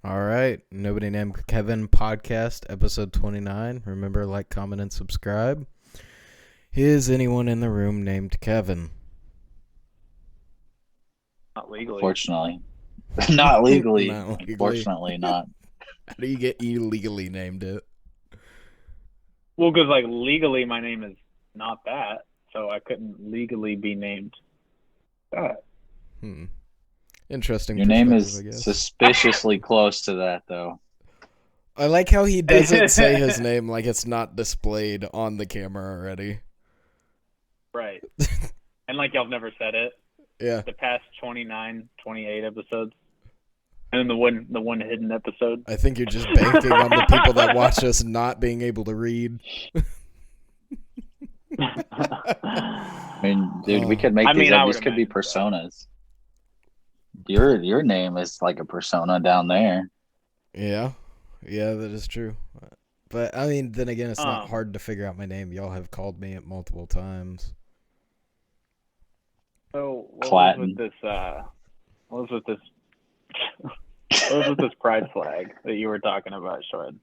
All right. Nobody Named Kevin podcast, episode 29. Remember, like, comment, and subscribe. Is anyone in the room named Kevin? Not legally. Fortunately. Not legally. Not legally. Unfortunately, not. How do you get illegally named it? Well, because legally my name is not that, so I couldn't legally be named that. Interesting. Your name I is guess. suspiciously close to that, though. I like how he doesn't say his name like it's not displayed on the camera already. Right. And y'all have never said it. Yeah. The past 29, 28 episodes. And then the one hidden episode. I think you're just banking on the people that watch us not being able to read. I mean, dude, we could make these could be personas. Your name is like a persona down there. Yeah, that is true. But I mean, then again, it's not hard to figure out my name. Y'all have called me it multiple times. So what was with this pride flag that you were talking about, Shoed?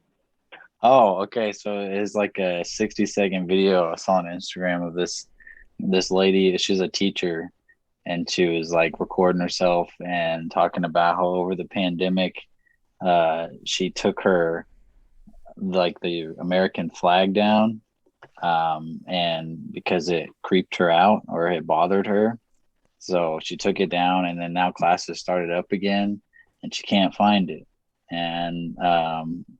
Oh, okay. So it's like a 60-second video I saw on Instagram of this lady. She's a teacher, and she was recording herself and talking about how over the pandemic, she took her the American flag down, and because it creeped her out or it bothered her, so she took it down, and then now classes started up again, and she can't find it. And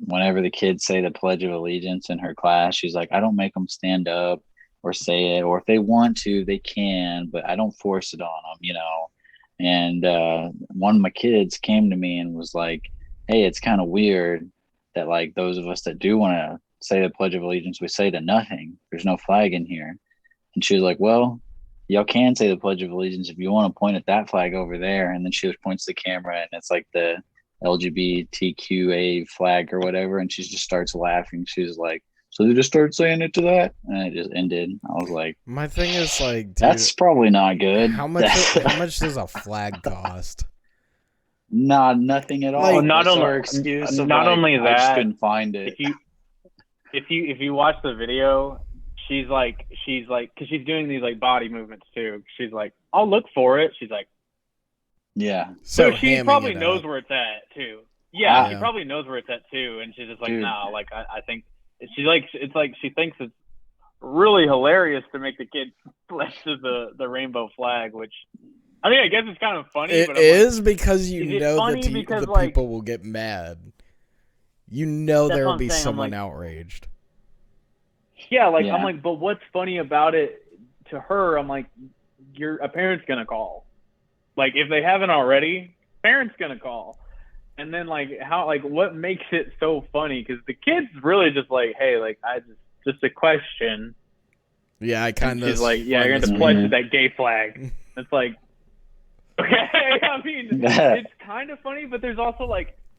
whenever the kids say the Pledge of Allegiance in her class, she's like, I don't make them stand up or say it, or if they want to, they can, but I don't force it on them, And one of my kids came to me and was like, hey, it's kind of weird that those of us that do want to say the Pledge of Allegiance, we say to nothing. There's no flag in here. And she was like, well, y'all can say the Pledge of Allegiance if you want to point at that flag over there. And then she points the camera, and it's the LGBTQA flag or whatever, and she just starts laughing. She's like, so they just start saying it to that, and it just ended. I was like, my thing is dude, that's probably not good. How much does a flag cost? Nah, nothing at all. Not only our excuse. Not only that, I just couldn't find it. If you watch the video, she's because she's doing these body movements too. She's like, I'll look for it. She's like, yeah. So she probably knows where it's at too. Yeah, she probably knows where it's at too, and she's just like, no, I think she she thinks it's really hilarious to make the kid flex to the rainbow flag, which I mean, I guess it's kind of funny. It but is because you know the because, people will get mad. You know there will be someone outraged. Yeah, I'm like, but what's funny about it to her? I'm like, a parent's gonna call. If they haven't already, parents gonna call. And then what makes it so funny? Because the kid's really just hey, I just a question. Yeah, I kind of. She's like, yeah, you're gonna pledge to that gay flag. It's like, okay. I mean, it's kind of funny, but there's also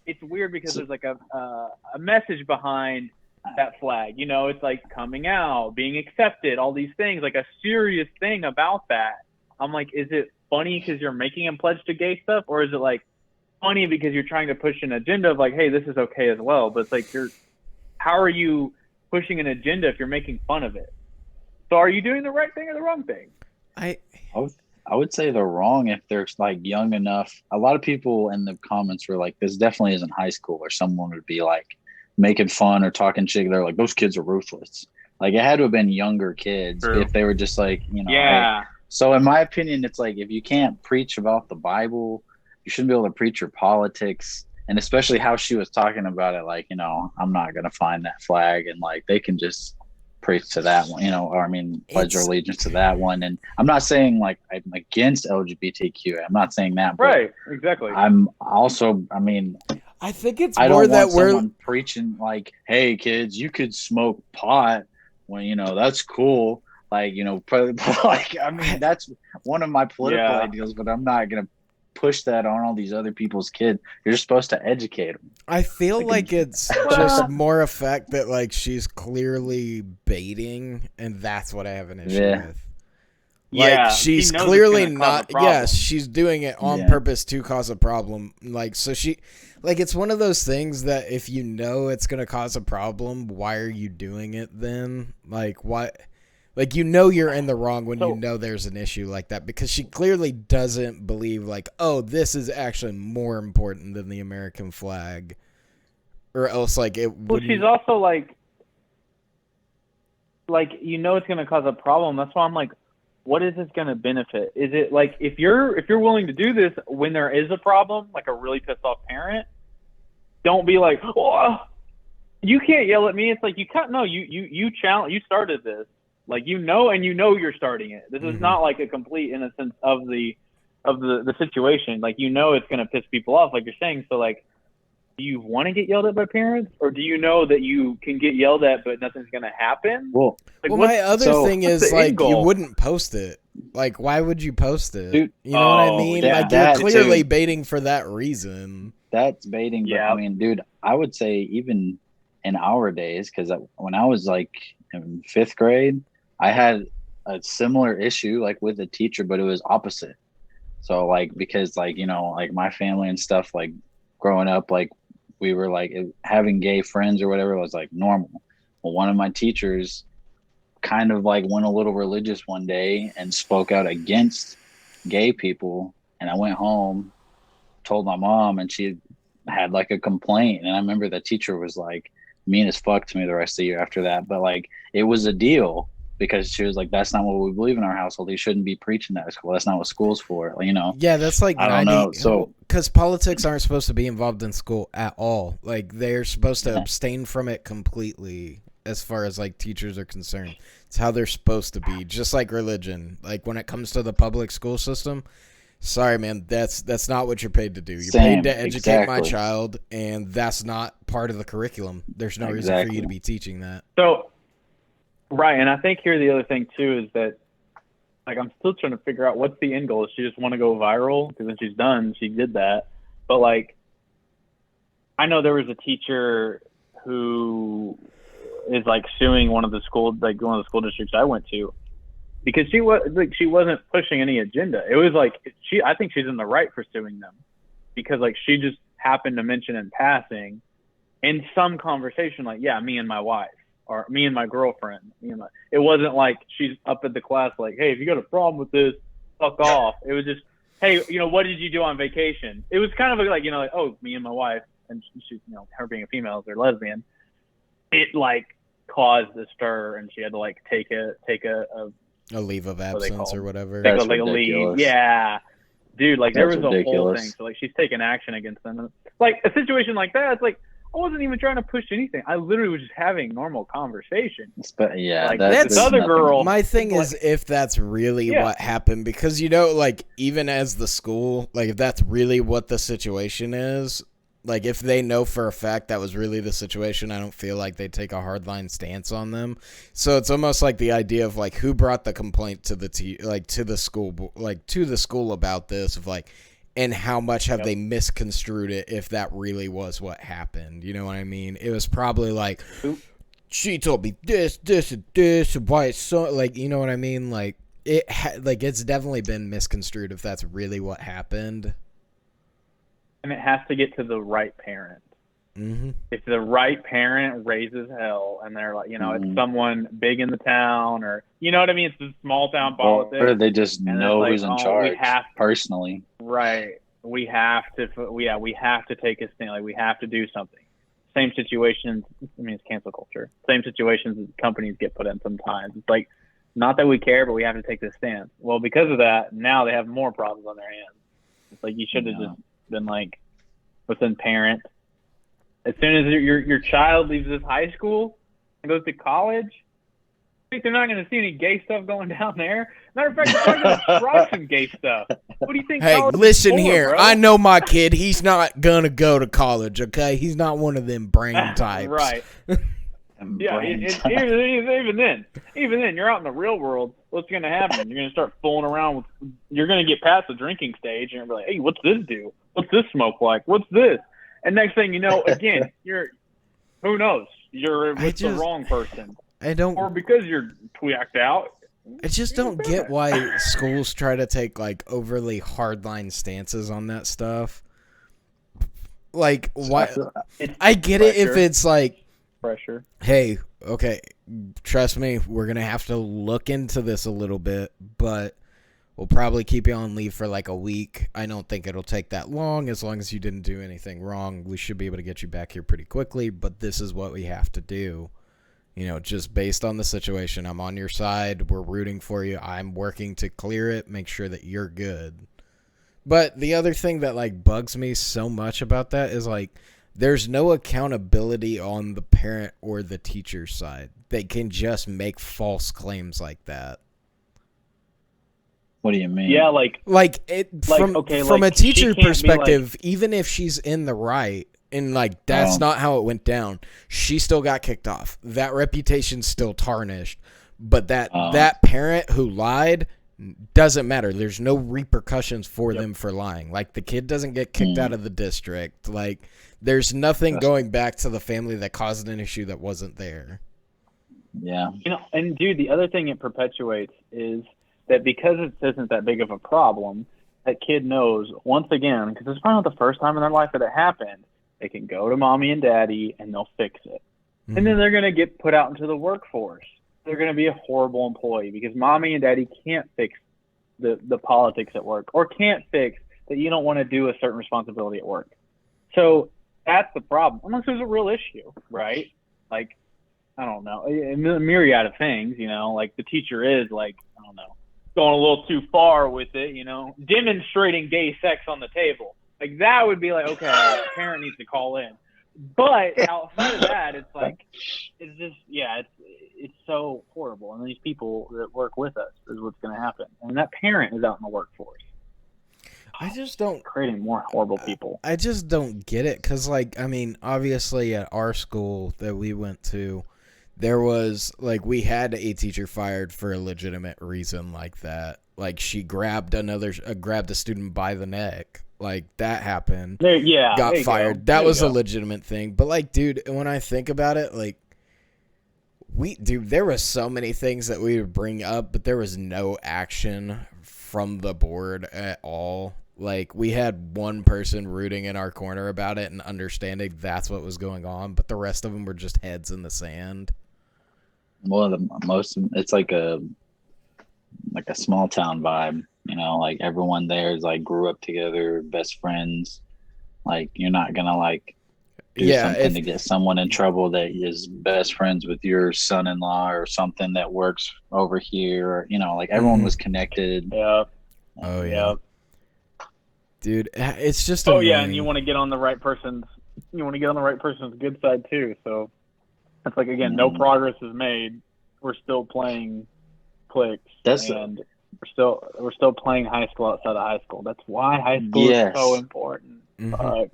it's weird because there's a message behind that flag. It's coming out, being accepted, all these things, a serious thing about that. I'm like, is it funny because you're making him pledge to gay stuff, or is it funny because you're trying to push an agenda of hey, this is okay as well? But it's how are you pushing an agenda if you're making fun of it? So are you doing the right thing or the wrong thing? I would say they're wrong if they're young enough. A lot of people in the comments were like, this definitely isn't high school, or someone would be making fun or talking shit. They're like, those kids are ruthless. It had to have been younger kids. True. If they were just yeah. So in my opinion, it's if you can't preach about the Bible, you shouldn't be able to preach your politics. And especially how she was talking about it, I'm not going to find that flag. And they can just preach to that one, or pledge their allegiance to that one. And I'm not saying I'm against LGBTQ. I'm not saying that. Right. Exactly. I'm also, I think it's I more don't that want we're someone preaching hey kids, you could smoke pot when, that's cool. That's one of my political ideals, but I'm not going to push that on all these other people's kids. You're supposed to educate them. I feel it's just more effect that she's clearly baiting, and that's what I have an issue with. Like, Yeah, she's she knows clearly it's gonna cause not. a problem. Yes, she's doing it on purpose to cause a problem. Like, so she, like, it's one of those things that if you know it's gonna cause a problem, why are you doing it then? Like, why? Like, you know you're in the wrong when you know there's an issue like that, because she clearly doesn't believe, like, oh, this is actually more important than the American flag, or else, like, it would. Well, she's also like, you know, it's gonna cause a problem. That's why I'm like, what is this gonna benefit? Is it like if you're willing to do this when there is a problem, like a really pissed off parent, don't be like, oh, you can't yell at me. It's like you challenge, you started this. Like, you know you're starting it. This is not like a complete innocence of the situation. Like, you know it's gonna piss people off, like you're saying. So like, do you want to get yelled at by parents, or do you know that you can get yelled at but nothing's gonna happen? Well, like, my other thing is, like, you wouldn't post it. Like, why would you post it? Dude, you know what I mean? Yeah, like, you're clearly baiting for that reason. That's baiting. But I mean, dude, I would say even in our days, because when I was like in 5th grade, I had a similar issue like with a teacher, but it was opposite. So like, because like, you know, like my family and stuff, like growing up, like we were like having gay friends or whatever was like normal. Well, one of my teachers kind of like went a little religious one day and spoke out against gay people. And I went home, told my mom, and she had like a complaint. And I remember the teacher was like mean as fuck to me the rest of the year after that. But like, it was a deal, because she was like, that's not what we believe in our household. You shouldn't be preaching that at school. That's not what school's for, you know? Yeah, that's like, I don't know. So, because politics aren't supposed to be involved in school at all. Like, they're supposed to abstain from it completely as far as like teachers are concerned. It's how they're supposed to be, just like religion. Like, when it comes to the public school system, sorry, man, that's not what you're paid to do. You're paid to educate my child, and that's not part of the curriculum. There's no reason for you to be teaching that. So, right, and I think here the other thing too is that, like, I'm still trying to figure out what's the end goal. Does she just want to go viral? Because when she's done, she did that. But like, I know there was a teacher who is like suing one of the school districts I went to, because she wasn't pushing any agenda. It was like I think she's in the right for suing them, because like she just happened to mention in passing in some conversation, like, yeah, me and my wife, or me and my girlfriend. It wasn't like she's up at the class like, hey, if you got a problem with this, fuck off. It was just, hey, you know, what did you do on vacation? It was kind of like, you know, like, oh, me and my wife, and she, you know, her being a female, they're lesbian. It like caused a stir, and she had to like take a leave of absence or whatever. That's like ridiculous. a leave. Yeah, dude, like there was ridiculous. A whole thing. So like she's taking action against them. Like a situation like that, it's like, I wasn't even trying to push anything. I literally was just having normal conversation. But yeah, like, that's this other girl. My thing is, if that's really what happened, because, you know, like, even as the school, like, if that's really what the situation is, like, if they know for a fact that was really the situation, I don't feel like they take a hardline stance on them. So it's almost like the idea of like, who brought the complaint to the to the school about this, of like, and how much have they misconstrued it if that really was what happened? You know what I mean? It was probably like, she told me this, and this, and why it's so, like, you know what I mean? Like, it's definitely been misconstrued if that's really what happened. And it has to get to the right parent. Mm-hmm. If the right parent raises hell, and they're like, you know, it's someone big in the town, or, you know what I mean? It's a small town politics. Or they just know who's in charge personally. Right. We have to take a stand. Like, we have to do something. Same situations. I mean, it's cancel culture. Same situations that companies get put in sometimes. It's like, not that we care, but we have to take this stance. Well, because of that, now they have more problems on their hands. It's like, you should have just been like, within parent. As soon as your child leaves this high school and goes to college, I think they're not going to see any gay stuff going down there. Matter of fact, they're probably going to try some gay stuff. What do you think? Hey, listen here. Bro? I know my kid. He's not going to go to college, okay? He's not one of them brain types. Right. Yeah, even then, you're out in the real world. What's going to happen? You're going to start fooling around you're going to get past the drinking stage, and you're going to be like, hey, what's this do? What's this smoke like? What's this? And next thing you know, again, who knows? You're with the wrong person. I don't. Or because you're tweaked out, I just don't get why schools try to take like overly hardline stances on that stuff. Like, why? I get pressure. it if it's like pressure. Hey, okay, trust me, we're gonna have to look into this a little bit, but we'll probably keep you on leave for like a week. I don't think it'll take that long. As long as you didn't do anything wrong, we should be able to get you back here pretty quickly. But this is what we have to do. You know, just based on the situation, I'm on your side. We're rooting for you. I'm working to clear it, make sure that you're good. But the other thing that like bugs me so much about that is like there's no accountability on the parent or the teacher's side. They can just make false claims like that. What do you mean? Yeah, from a teacher perspective, even if she's in the right and like that's not how it went down, she still got kicked off. That reputation's still tarnished. But that parent who lied doesn't matter. There's no repercussions for them for lying. Like the kid doesn't get kicked out of the district. Like there's nothing going back to the family that caused an issue that wasn't there. Yeah. You know, and dude, the other thing it perpetuates is that because it isn't that big of a problem, that kid knows, once again, because it's probably not the first time in their life that it happened, they can go to mommy and daddy and they'll fix it. Mm-hmm. And then they're going to get put out into the workforce. They're going to be a horrible employee because mommy and daddy can't fix the politics at work or can't fix that you don't want to do a certain responsibility at work. So that's the problem, unless there's a real issue, right? Like, I don't know, a myriad of things, you know, like the teacher is like, I don't know, going a little too far with it, you know, demonstrating gay sex on the table. Like that would be like, okay, a parent needs to call in. But outside of that, it's like, it's just, yeah, it's so horrible. And these people that work with us is what's going to happen. And that parent is out in the workforce. I just don't creating more horrible people. I just don't get it. Cause like, I mean, obviously at our school that we went to, there was like, we had a teacher fired for a legitimate reason like that. Like she grabbed a student by the neck. Like that happened. Got fired. That was a legitimate thing. But like, dude, when I think about it, like there were so many things that we would bring up, but there was no action from the board at all. Like we had one person rooting in our corner about it and understanding that's what was going on, but the rest of them were just heads in the sand. Well, it's like a small town vibe. You know, like everyone there is like grew up together, best friends. Like you're not gonna like do something to get someone in trouble that is best friends with your son-in-law or something that works over here. Or, you know, like everyone was connected. Yeah. Oh yeah. Dude, it's just. Oh yeah, and you want to get on the right person's. Good side too. So it's like again, no progress is made. We're still playing cliques. We're still playing high school outside of high school. That's why high school is so important. Mm-hmm.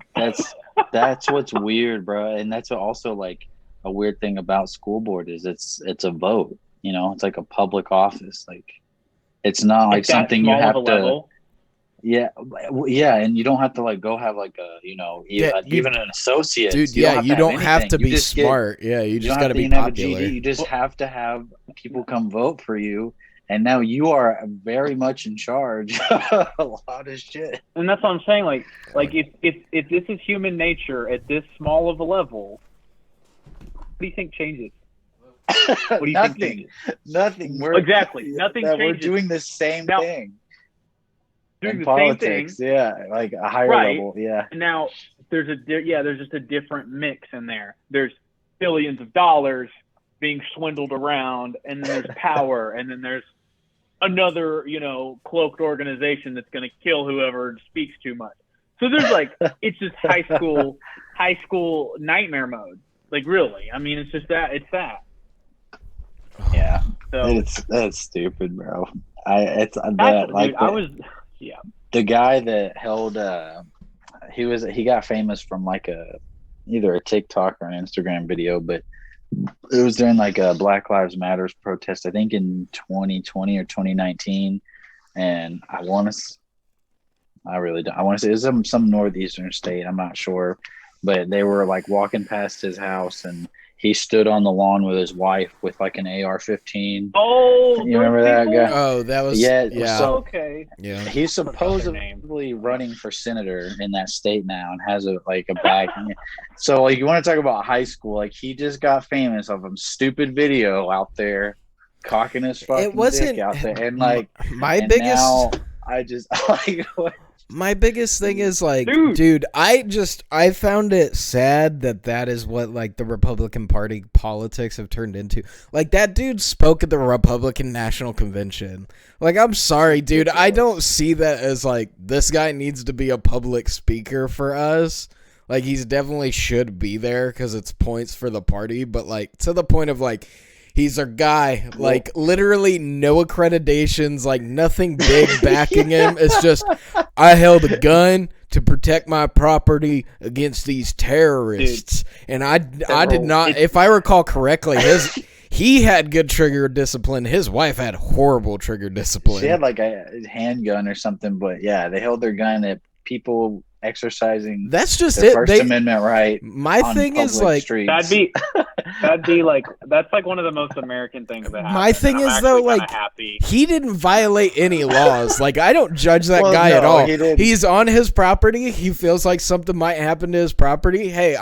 That's what's weird, bro. And that's also like a weird thing about school board is it's a vote. You know, it's like a public office. Like it's not like something you have to. Level. Yeah, and you don't have to like go have like a even an associate. Dude, you don't have to be smart. You just got to be popular. You just have to have people come vote for you. And now you are very much in charge of a lot of shit. And that's what I'm saying. Like if this is human nature at this small of a level, what do you think changes? What do you think changes? Nothing. Exactly. Nothing changes. We're doing the same thing. Doing the politics, same thing. Like a higher level. Yeah. Now there's just a different mix in there. There's billions of dollars being swindled around, and then there's power, and then there's another, cloaked organization that's going to kill whoever speaks too much. So there's like, it's just high school nightmare mode. Like really, I mean, it's just that. It's that. Yeah. So that's stupid, bro. The guy that held he got famous from like either a TikTok or an Instagram video, but it was during like a Black Lives Matters protest, I think in 2020 or 2019. And I want to say it was some northeastern state. I'm not sure, but they were like walking past his house and he stood on the lawn with his wife with like an AR-15. Oh, you remember that guy? Oh, that was So okay. Yeah, he's supposedly running for senator in that state now and has a bag. So like, you want to talk about high school? Like, he just got famous of a stupid video out there cocking his fucking dick out there, and like my biggest. Now I just like. My biggest thing is like, dude, I found it sad that is what like the Republican Party politics have turned into. Like, that dude spoke at the Republican National Convention. Like, I'm sorry, dude, I don't see that as like, this guy needs to be a public speaker for us. Like, he's definitely should be there because it's points for the party, but like, to the point of like, he's our guy, like literally no accreditations, like nothing big backing him. It's just, I held a gun to protect my property against these terrorists. Dude, and I did not, if I recall correctly, he had good trigger discipline. His wife had horrible trigger discipline. She had like a handgun or something, but yeah, they held their gun at people exercising that's just their First Amendment right. My thing is like streets. that'd be like, that's like one of the most American things that happen. My thing is though, like, he didn't violate any laws. Like, I don't judge that guy at all. He's on his property. He feels like something might happen to his property. Hey,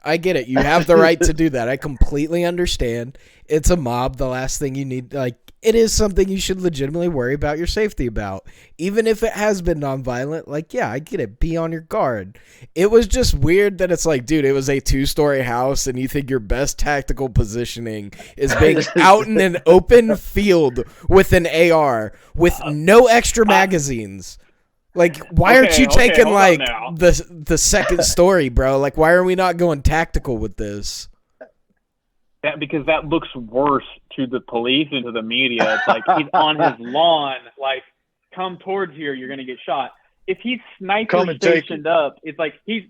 I get it. You have the right to do that. I completely understand. It's a mob. The last thing you need, like, it is something you should legitimately worry about your safety about. Even if it has been nonviolent, like, yeah, I get it. Be on your guard. It was just weird that it's like, dude, it was a 2-story house and you think your best tactical positioning is being out in an open field with an AR with no extra magazines. Like, why aren't you taking, like, the second story, bro? Like, why are we not going tactical with this? Because that looks worse to the police and to the media. It's like, he's on his lawn, like, come towards here, you're going to get shot. If he's sniper stationed up, it's like he's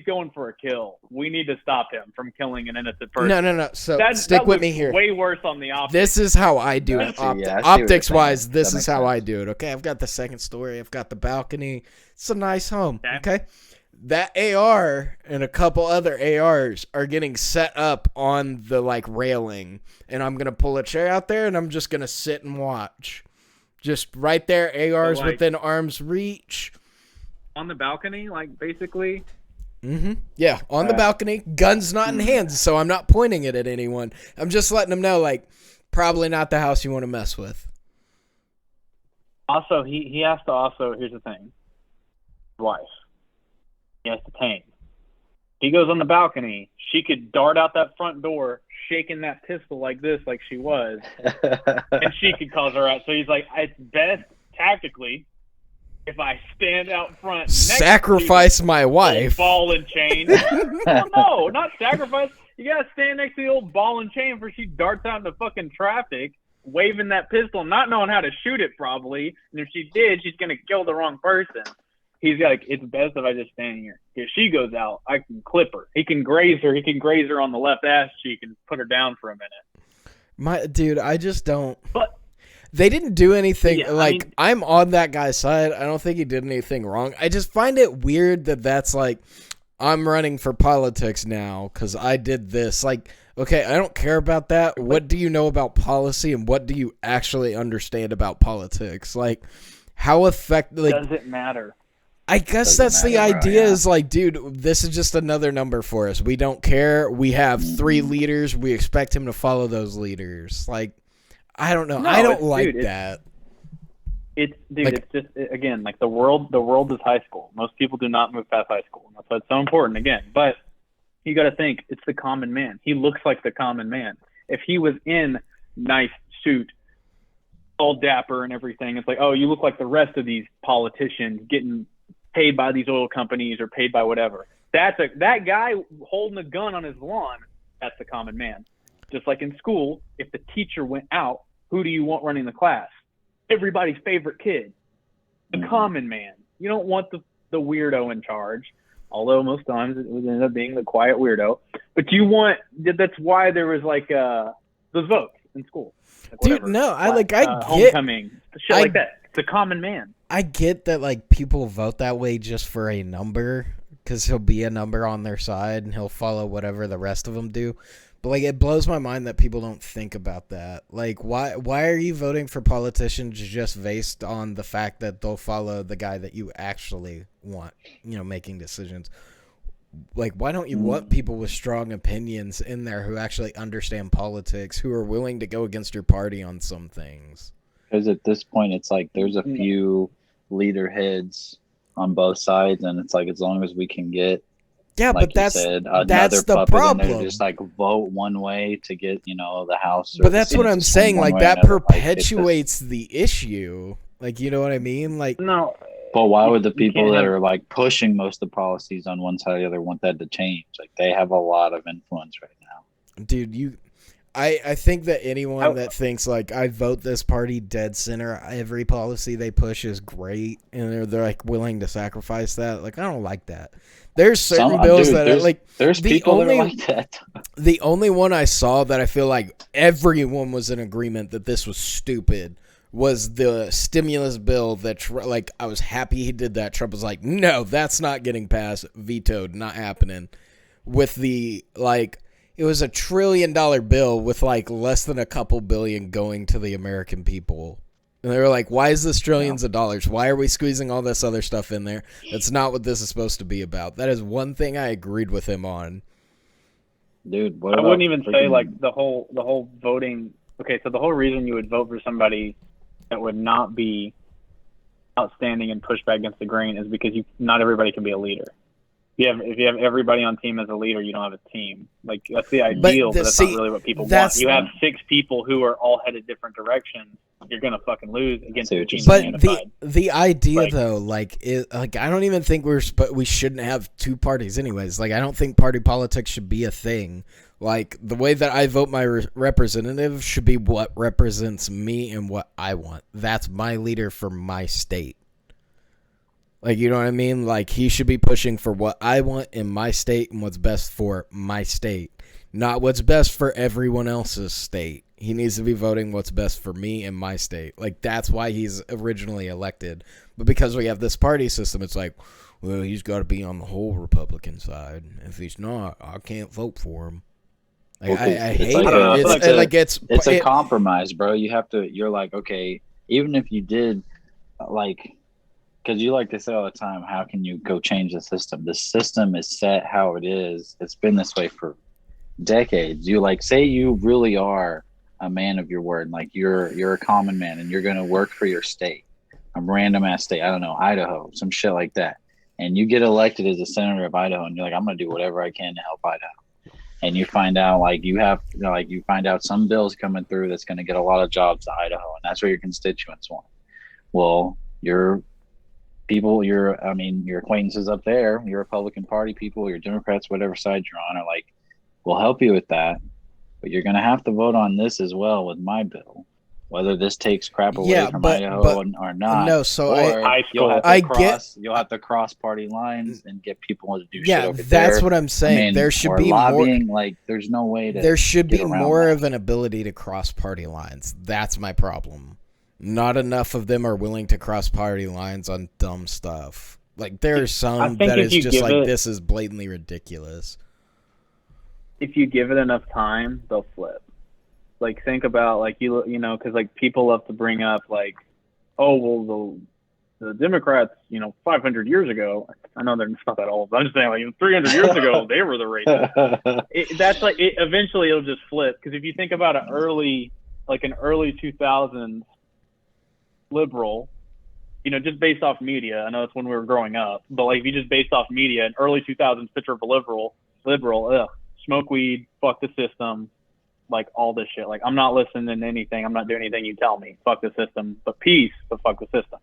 going for a kill. We need to stop him from killing an innocent person. No. So stick with me here. Way worse on the optics. This is how I do it. Optics-wise, this is how I do it. Okay, I've got the second story. I've got the balcony. It's a nice home. Okay? That AR and a couple other ARs are getting set up on the, like, railing. And I'm going to pull a chair out there, and I'm just going to sit and watch. Just right there, ARs so, like, within arm's reach. On the balcony, like, basically? Mm-hmm. Yeah, on the balcony. Guns not in hands, so I'm not pointing it at anyone. I'm just letting them know, like, probably not the house you want to mess with. Also, he has to also, here's the thing. Wife. He has to tame. He goes on the balcony. She could dart out that front door, shaking that pistol like this, like she was, and she could cause her out. So he's like, it's best tactically if I stand out front, sacrifice my wife, ball and chain. Well, no, not sacrifice. You gotta stand next to the old ball and chain before she darts out into fucking traffic, waving that pistol, not knowing how to shoot it probably. And if she did, she's gonna kill the wrong person. He's got, like, it's best if I just stand here. If she goes out, I can clip her. He can graze her. He can graze her on the left ass cheek and put her down for a minute. Dude, I just don't. But they didn't do anything. Yeah, like, I mean, I'm on that guy's side. I don't think he did anything wrong. I just find it weird that's like, I'm running for politics now because I did this. Like, okay, I don't care about that. What do you know about policy and what do you actually understand about politics? Like, how effective? Like, does it matter? I guess that's the idea is like, dude, this is just another number for us. We don't care. We have 3 leaders. We expect him to follow those leaders. Like, I don't know. No, I don't like that. It's just, again, like the world is high school. Most people do not move past high school. That's why it's so important, again. But you got to think, it's the common man. He looks like the common man. If he was in nice suit, all dapper and everything, it's like, oh, you look like the rest of these politicians getting paid by these oil companies or paid by whatever. That guy holding a gun on his lawn, that's the common man. Just like in school, if the teacher went out, who do you want running the class? Everybody's favorite kid, the common man. You don't want the weirdo in charge, although most times it would end up being the quiet weirdo. But that's why there was like those votes in school. Like dude, no, I get homecoming, shit like that. It's the common man. I get that, like, people vote that way just for a number, because he'll be a number on their side and he'll follow whatever the rest of them do. But, like, it blows my mind that people don't think about that. Like, why are you voting for politicians just based on the fact that they'll follow the guy that you actually want, making decisions? Like, why don't you want people with strong opinions in there who actually understand politics, who are willing to go against your party on some things? Because at this point, it's like there's a few leader heads on both sides, and it's like as long as we can get but that's the problem. Just like vote one way to get the House. But that's what I'm saying. Like that perpetuates the issue. Like, you know what I mean? Like no. But why would the people that are like pushing most of the policies on one side or the other want that to change? Like they have a lot of influence right now. Dude, I think that anyone that thinks like I vote this party dead center, every policy they push is great, and they're like willing to sacrifice that. Like I don't like that. There's certain bills that are like there's people that are like that. The only one I saw that I feel like everyone was in agreement that this was stupid was the stimulus bill that like I was happy he did that. Trump was like, no, that's not getting passed, vetoed, not happening. With the like. It was $1 trillion bill with like less than a couple billion going to the American people. And they were like, why is this trillions of dollars? Why are we squeezing all this other stuff in there? That's not what this is supposed to be about. That is one thing I agreed with him on. Dude, I wouldn't even say like the whole voting. Okay, so the whole reason you would vote for somebody that would not be outstanding and push back against the grain is because not everybody can be a leader. If you have everybody on team as a leader, you don't have a team. Like that's the ideal, but that's not really what people want. You have 6 people who are all headed different directions. You're gonna fucking lose against the team. But the idea though, like I don't even think we shouldn't have 2 parties anyways. Like I don't think party politics should be a thing. Like the way that I vote my representative should be what represents me and what I want. That's my leader for my state. Like, you know what I mean? Like, he should be pushing for what I want in my state and what's best for my state, not what's best for everyone else's state. He needs to be voting what's best for me and my state. Like, that's why he's originally elected. But because we have this party system, it's like, well, he's got to be on the whole Republican side. If he's not, I can't vote for him. Like, I hate it. It's a compromise, bro. You're like, okay, even if you did, like... Because you like to say all the time, how can you go change the system? The system is set how it is. It's been this way for decades. You like say you really are a man of your word, like you're a common man, and you're going to work for your state, a random ass state. I don't know, Idaho, some shit like that. And you get elected as a senator of Idaho, and you're like, I'm going to do whatever I can to help Idaho. And you find out you find out some bills coming through that's going to get a lot of jobs to Idaho, and that's what your constituents want. Well, your acquaintances up there, your Republican Party people, your Democrats, whatever side you're on, are like, we'll help you with that, but you're going to have to vote on this as well with my bill, whether this takes crap away from Idaho or not. No, so you'll have to cross party lines and get people to do shit over there. Yeah, that's what I'm saying. There should be lobbying, like there's no way to. There should be more of an ability to cross party lines. That's my problem. Not enough of them are willing to cross party lines on dumb stuff. Like there are some that is just like this is blatantly ridiculous. If you give it enough time, they'll flip. Like think about like you know because like people love to bring up like, oh well the Democrats 500 years ago. I know they're not that old, but I'm just saying like 300 years ago they were the racists. That's like eventually it'll just flip because if you think about an early 2000s liberal, just based off media. I know it's when we were growing up, but like if you just based off media, an early 2000s picture of a liberal, smoke weed, fuck the system, like all this shit. Like I'm not listening to anything. I'm not doing anything you tell me. Fuck the system, but peace, but fuck the system.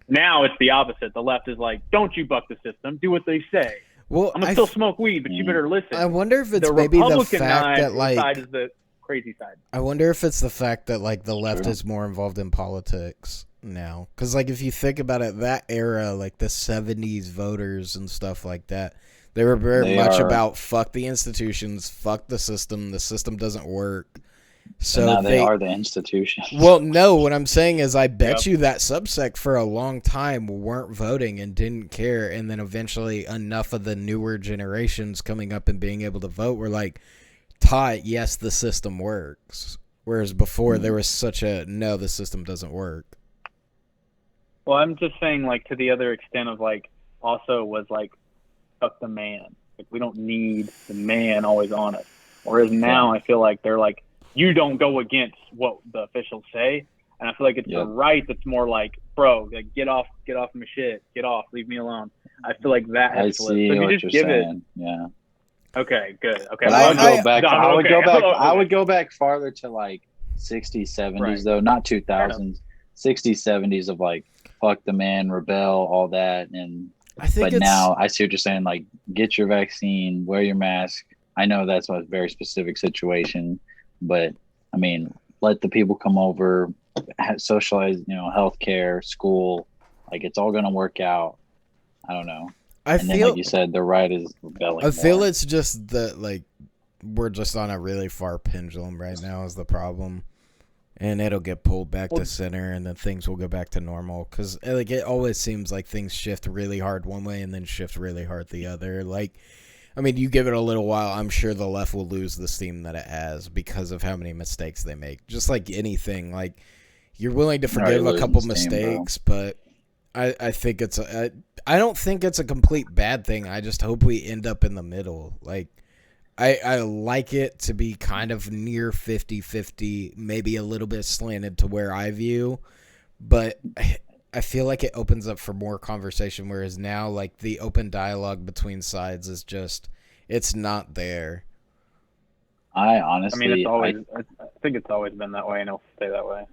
Now it's the opposite. The left is like, don't you buck the system. Do what they say. Well, I'm gonna still smoke weed, but you better listen. I wonder if it's maybe the fact that like side is the crazy side. I wonder if it's the fact that like the left is more involved in politics now, because like if you think about it, that era, like the 70s voters and stuff like that, they were very much about fuck the institutions, fuck the system doesn't work, So now they are the institution. Well, no, what I'm saying is I bet you that subsect for a long time weren't voting and didn't care, and then eventually enough of the newer generations coming up and being able to vote were like taught, yes, the system works. Whereas before there was such a, no, the system doesn't work. Well, I'm just saying, like, to the other extent of, like, also was, like, fuck the man. Like, we don't need the man always on us. Whereas now I feel like they're like, you don't go against what the officials say. And I feel like it's the right that's more like, bro, like, get off my shit. Get off. Leave me alone. I feel like that has flipped. See so what you just you're give saying. it. Yeah. Okay, good. Okay. But I would go back farther to like 60s, 70s though, not 2000s. 60s, 70s of like fuck the man, rebel, all that. And but now I see what you're saying, like get your vaccine, wear your mask. I know that's a very specific situation, but I mean, let the people come over, socialize, healthcare, school, like it's all gonna work out. I don't know. Then, like you said, the right is rebelling. I feel it's just that, like, we're just on a really far pendulum right now is the problem. And it'll get pulled back to center, and then things will go back to normal. Because, like, it always seems like things shift really hard one way and then shift really hard the other. Like, I mean, you give it a little while, I'm sure the left will lose the steam that it has because of how many mistakes they make. Just like anything. Like, you're willing to forgive a couple mistakes, but I think it's I don't think it's a complete bad thing. I just hope we end up in the middle. Like, I like it to be kind of near 50-50, maybe a little bit slanted to where I view, but I feel like it opens up for more conversation, whereas now, like, the open dialogue between sides is just, it's not there. I honestly, I think it's always been that way, and it'll stay that way.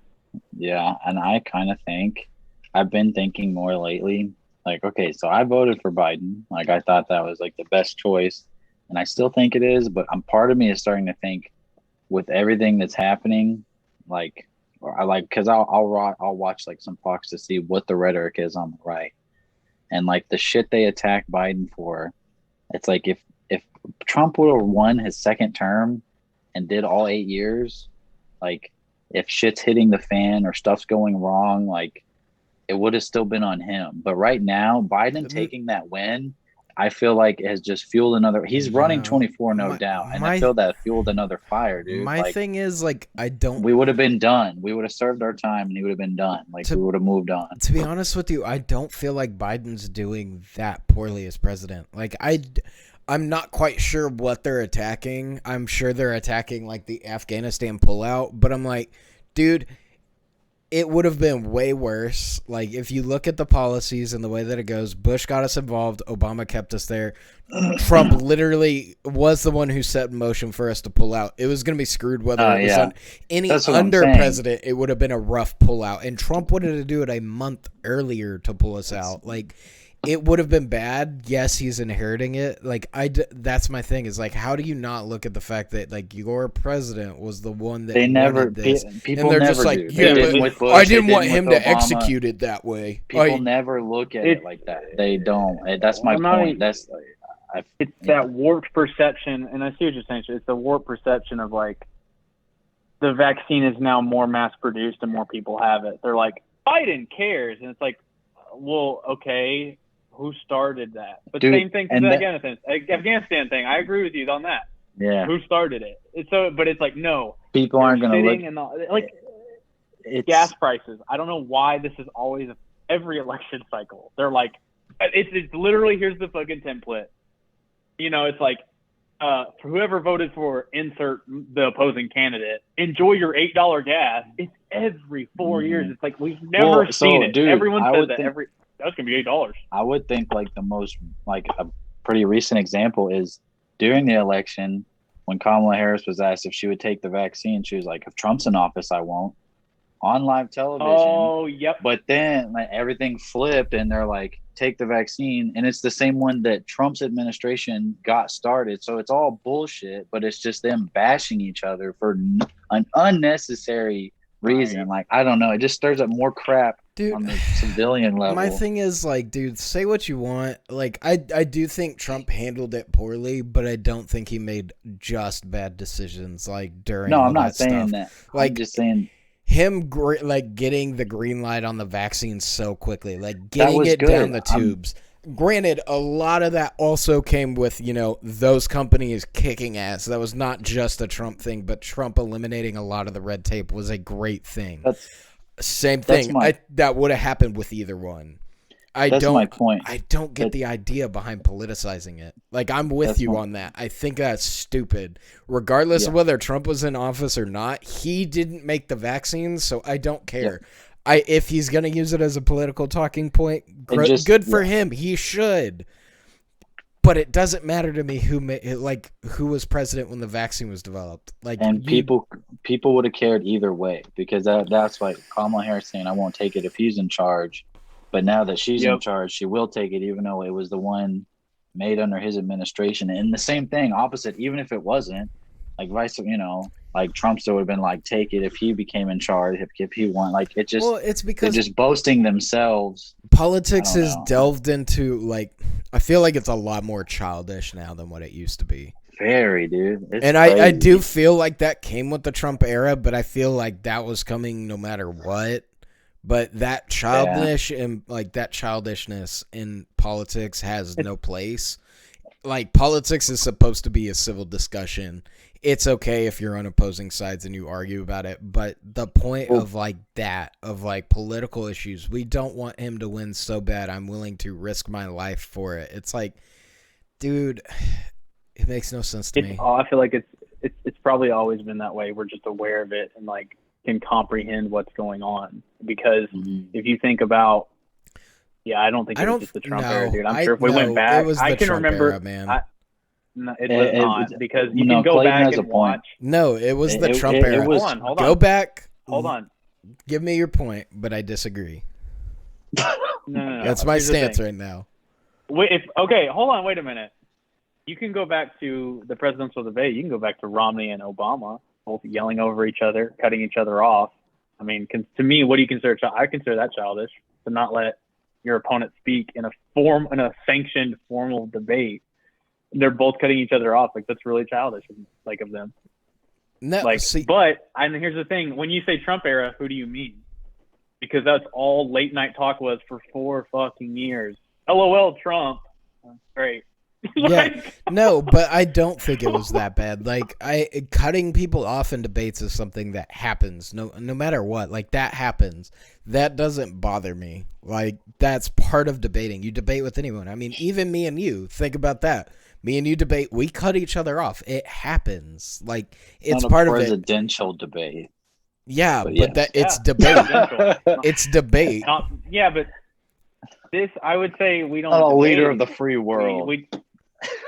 Yeah, and I kind of think, I've been thinking more lately, like, okay, so I voted for Biden. Like, I thought that was like the best choice, and I still think it is, but part of me is starting to think with everything that's happening, like, or I like, because I'll watch like some Fox to see what the rhetoric is on the right, and like the shit they attack Biden for, it's like if Trump would have won his second term and did all 8 years, like if shit's hitting the fan or stuff's going wrong, like it would have still been on him. But right now, Biden taking that win, I feel like it has just fueled another. He's running 24, no doubt, and I feel that fueled another fire, dude. My thing is, like, I don't. We would have been done. We would have served our time, and he would have been done. Like, we would have moved on. To be honest with you, I don't feel like Biden's doing that poorly as president. Like, I'm not quite sure what they're attacking. I'm sure they're attacking, like, the Afghanistan pullout, but I'm like, dude, it would have been way worse. Like, if you look at the policies and the way that it goes, Bush got us involved, Obama kept us there. Trump literally was the one who set in motion for us to pull out. It was going to be screwed whether it was on any under president. It would have been a rough pullout, and Trump wanted to do it a month earlier to pull us out. Like, it would have been bad. Yes, he's inheriting it. Like, that's my thing, is like, how do you not look at the fact that, like, your president was the one that wanted this, people and they're never just like, do. yeah, but I didn't want him to execute it that way. People never look at it like that. They don't. That's my point. That's it's that warped perception, and I see what you're saying. It's the warped perception of, like, the vaccine is now more mass produced and more people have it. They're like, Biden cares, and it's like, well, okay. Who started that? But dude, same thing for the Afghanistan thing. I agree with you on that. Yeah. Who started it? But it's like, no. People aren't going to look. Like, gas prices. I don't know why this is always every election cycle. They're like, it's literally, here's the fucking template. It's like, for whoever voted for insert the opposing candidate, enjoy your $8 gas. It's every 4 years. It's like, we've never seen it. Dude, everyone says that that's gonna be $8. I would think like the most, like, a pretty recent example is during the election when Kamala Harris was asked if she would take the vaccine. She was like, if Trump's in office, I won't. On live television. Oh, yep. But then, like, everything flipped, and they're like, take the vaccine, and it's the same one that Trump's administration got started. So it's all bullshit, but it's just them bashing each other for an unnecessary reason. Like, I don't know. It just stirs up more crap Dude, on the civilian level. My thing is, like, dude, say what you want. Like, I do think Trump handled it poorly, but I don't think he made just bad decisions, like, during all I'm not that saying stuff. that. Like, I'm just saying him, like, getting the green light on the vaccine so quickly, like, that getting was it good. down the tubes. Granted, a lot of that also came with, you know, those companies kicking ass. That was not just a Trump thing, but Trump eliminating a lot of the red tape was a great thing. Same thing. That would have happened with either one. That's my point. I don't get the idea behind politicizing it. Like, I'm with you on that. I think that's stupid. Regardless of whether Trump was in office or not, he didn't make the vaccines, so I don't care. If he's going to use it as a political talking point, good for him. He should. But it doesn't matter to me who was president when the vaccine was developed. Like, and people would have cared either way, because that's like Kamala Harris saying, "I won't take it if he's in charge," but now that she's in charge, she will take it, even though it was the one made under his administration. And the same thing, opposite, even if it wasn't, like like Trump still would have been like, take it if he became in charge, if he won. Like, it just, it's because they're just boasting themselves. Politics is delved into, like, I feel like it's a lot more childish now than what it used to be. Very, dude. It's and crazy. I do feel like that came with the Trump era, but I feel like that was coming no matter what. But that childish and like that childishness in politics has no place. Like, politics is supposed to be a civil discussion. It's okay if you're on opposing sides and you argue about it, but the point of like that, of like political issues, we don't want him to win so bad I'm willing to risk my life for it. It's like, dude, it makes no sense to me. I feel like it's probably always been that way. We're just aware of it and like can comprehend what's going on, because if you think about, I don't think it was just the Trump era, dude. I'm sure if we went back, I can remember, era, man. No, it was not, because you can go back and watch. No, it was the Trump era. Hold on. Go back. Hold on. Give me your point, but I disagree. No. That's my stance right now. Hold on. Wait a minute. You can go back to the presidential debate. You can go back to Romney and Obama, both yelling over each other, cutting each other off. I mean, to me, what do you consider? I consider that childish, to not let your opponent speak in a sanctioned formal debate. They're both cutting each other off. Like, that's really childish, like, of them. No, and here's the thing: when you say Trump era, who do you mean? Because that's all late night talk was for 4 fucking years. LOL, Trump. Great. No, but I don't think it was that bad. Like, cutting people off in debates is something that happens. No matter what, like, that happens. That doesn't bother me. Like, that's part of debating. You debate with anyone. I mean, even me and you. Think about that. Me and you debate. We cut each other off. It happens. Like, it's part of it. Presidential debate. Yeah, but it's debate. It's debate. But this, I would say, we don't. Not a leader of the free world.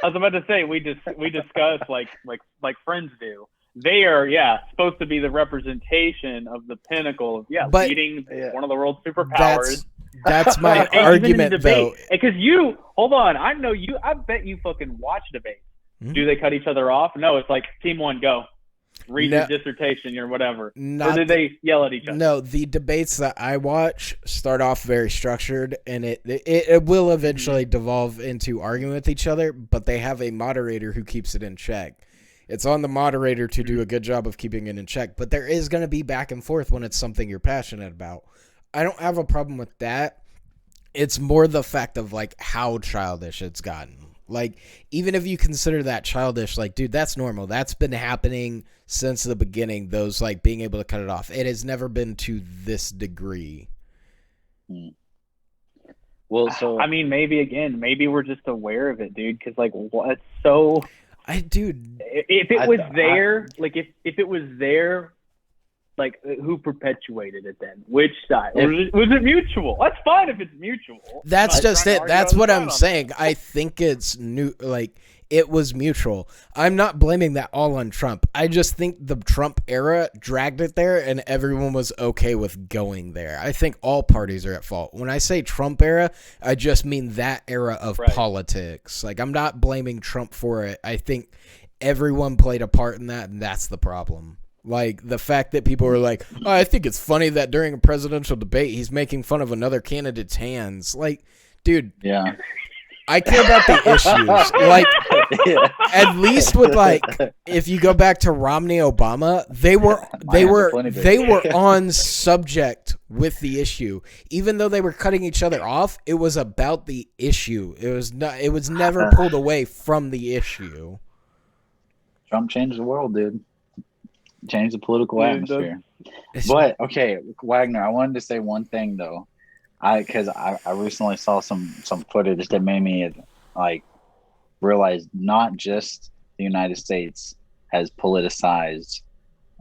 I was about to say we discuss like friends do. They are supposed to be the representation of the pinnacle of beating one of the world's superpowers. That's my argument, though. Because hold on, I bet you fucking watch debates. Mm-hmm. Do they cut each other off? No, it's like team one, go. Read your dissertation or whatever. Or do they yell at each other? No, the debates that I watch start off very structured, and it will eventually devolve into arguing with each other, but they have a moderator who keeps it in check. It's on the moderator to do a good job of keeping it in check, but there is going to be back and forth when it's something you're passionate about. I don't have a problem with that. It's more the fact of, like, how childish it's gotten. Like, even if you consider that childish, like, dude, that's normal. That's been happening since the beginning, those, like, being able to cut it off. It has never been to this degree. Well, so... I mean, maybe we're just aware of it, dude, because, like, what's so... If it was there, like, who perpetuated it then? Which side? Was it mutual? That's fine if it's mutual. That's just it. That's what I'm saying. I think it's it was mutual. I'm not blaming that all on Trump. I just think the Trump era dragged it there and everyone was okay with going there. I think all parties are at fault. When I say Trump era, I just mean that era of politics. Like, I'm not blaming Trump for it. I think everyone played a part in that, and that's the problem. Like, the fact that people were like, oh, I think it's funny that during a presidential debate, he's making fun of another candidate's hands. Like, dude. Yeah. I care about the issues. Like, at least with, like, if you go back to Romney, Obama, they were on subject with the issue. Even though they were cutting each other off, it was about the issue. It was never pulled away from the issue. Trump changed the world, dude. Changed the political atmosphere. But okay, Wagner, I wanted to say one thing though. Because I recently saw some footage that made me like realize not just the United States has politicized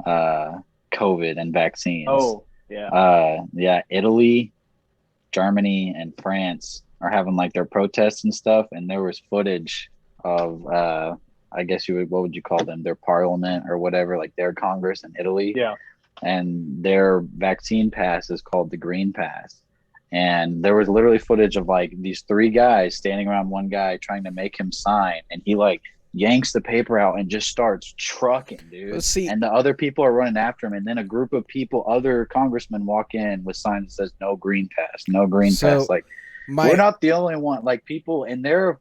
COVID and vaccines. Oh, yeah. Italy, Germany, and France are having like their protests and stuff, and there was footage of I guess what would you call them? Their parliament or whatever, like their Congress in Italy. Yeah. And their vaccine pass is called the Green Pass. And there was literally footage of like these 3 guys standing around one guy trying to make him sign, and he like yanks the paper out and just starts trucking, dude. And the other people are running after him, and then a group of people, other congressmen, walk in with signs that says "No Green Pass, no Green Pass." Like, we're not the only one. Like, people, and they're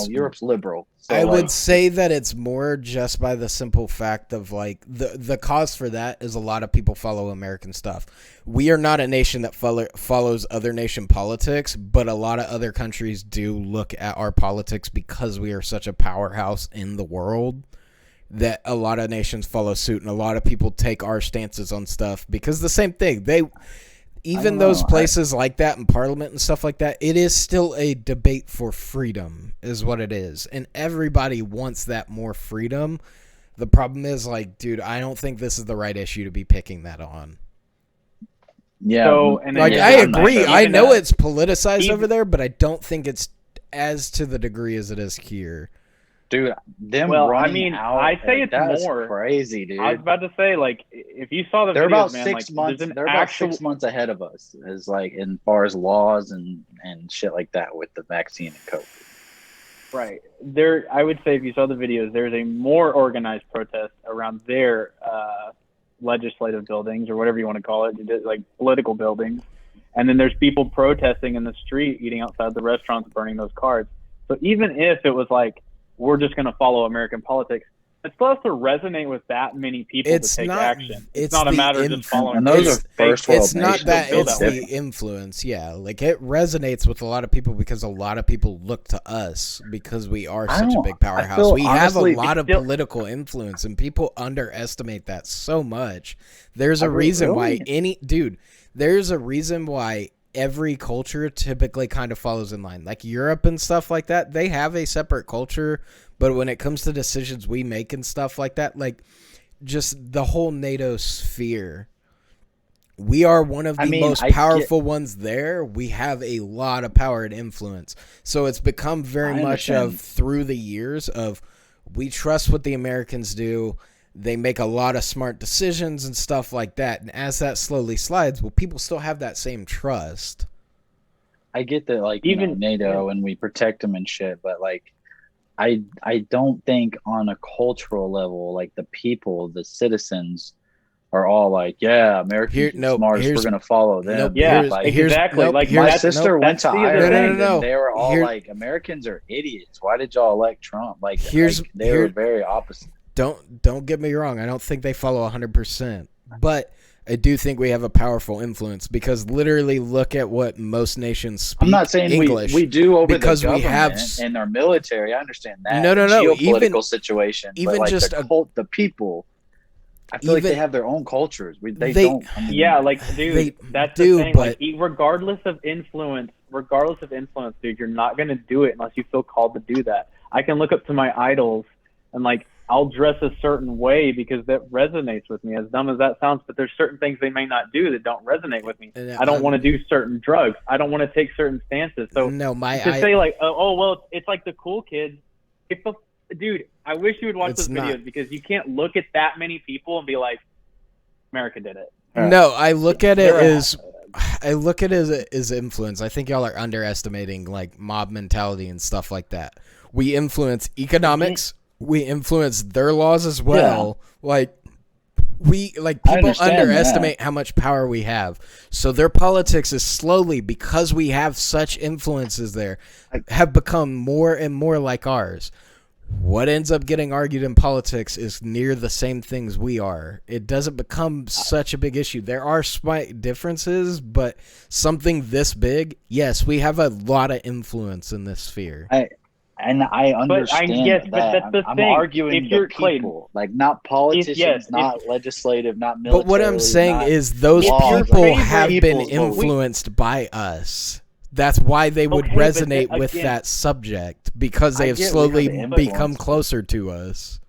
Europe's liberal. So, I would say that it's more just by the simple fact of like the cause for that is a lot of people follow American stuff. We are not a nation that follows other nation politics, but a lot of other countries do look at our politics because we are such a powerhouse in the world that a lot of nations follow suit, and a lot of people take our stances on stuff because the same thing. Even those places like that in Parliament and stuff like that, it is still a debate for freedom is what it is. And everybody wants that more freedom. The problem is, like, dude, I don't think this is the right issue to be picking that on. Yeah. So, I agree. I know it's politicized over there, but I don't think it's as to the degree as it is here. Dude, I'd say it's more crazy, dude. I was about to say, like, if you saw the they're videos, about man, 6 like, months. They're about 6 months ahead of us, as like in far as laws and shit like that with the vaccine and COVID. Right there, I would say if you saw the videos, there's a more organized protest around their legislative buildings or whatever you want to call it, like political buildings, and then there's people protesting in the street, eating outside the restaurants, burning those cards. So even if it was like, we're just going to follow American politics, it still has to resonate with that many people to take action. It's not a matter of just following. And those are first world It's not that, it's the influence. Yeah, like it resonates with a lot of people because a lot of people look to us because we are such a big powerhouse. We have a lot of political influence, and people underestimate that so much. There's a reason why there's a reason why every culture typically kind of follows in line. Like Europe and stuff like that, they have a separate culture, but when it comes to decisions we make and stuff like that, like just the whole NATO sphere, we are one of the most powerful ones there. We have a lot of power and influence. So it's become very much of, through the years, of we trust what the Americans do. They make a lot of smart decisions and stuff like that. And as that slowly slides, well, people still have that same trust. I get that, like, even NATO and we protect them and shit, but like, I don't think on a cultural level, like the people, the citizens are all like, yeah, Americans are smart, we're going to follow them. Exactly. Like my sister went to Ireland and they were all like, Americans are idiots. Why did y'all elect Trump? Like, they were very opposite. Don't get me wrong. I don't think they follow 100%, but I do think we have a powerful influence because literally look at what most nations speak. I'm not saying English we do over because the government we have and our military. I understand that. No. Geopolitical situation. Even but like just the people, I feel like they have their own cultures. They don't. I mean, that's the thing. But, like, regardless of influence, dude, you're not gonna do it unless you feel called to do that. I can look up to my idols and like, I'll dress a certain way because that resonates with me, as dumb as that sounds, but there's certain things they may not do that don't resonate with me. I don't want to do certain drugs. I don't want to take certain stances. So say like, it's like the cool kids. Dude, I wish you would watch those videos because you can't look at that many people and be like, America did it. No, I look at it as influence. I think y'all are underestimating like mob mentality and stuff like that. We influence economics. We influence their laws as well. Yeah. Like, People underestimate how much power we have. So their politics is slowly, because we have such influences there, have become more and more like ours. What ends up getting argued in politics is near the same things we are. It doesn't become such a big issue. There are slight differences, but something this big, yes, we have a lot of influence in this sphere. I understand that. I'm arguing if the people, like not politicians, not legislative, not military. But what I'm saying is those people have been influenced by us. That's why they would resonate with that subject, because they have slowly become closer to us.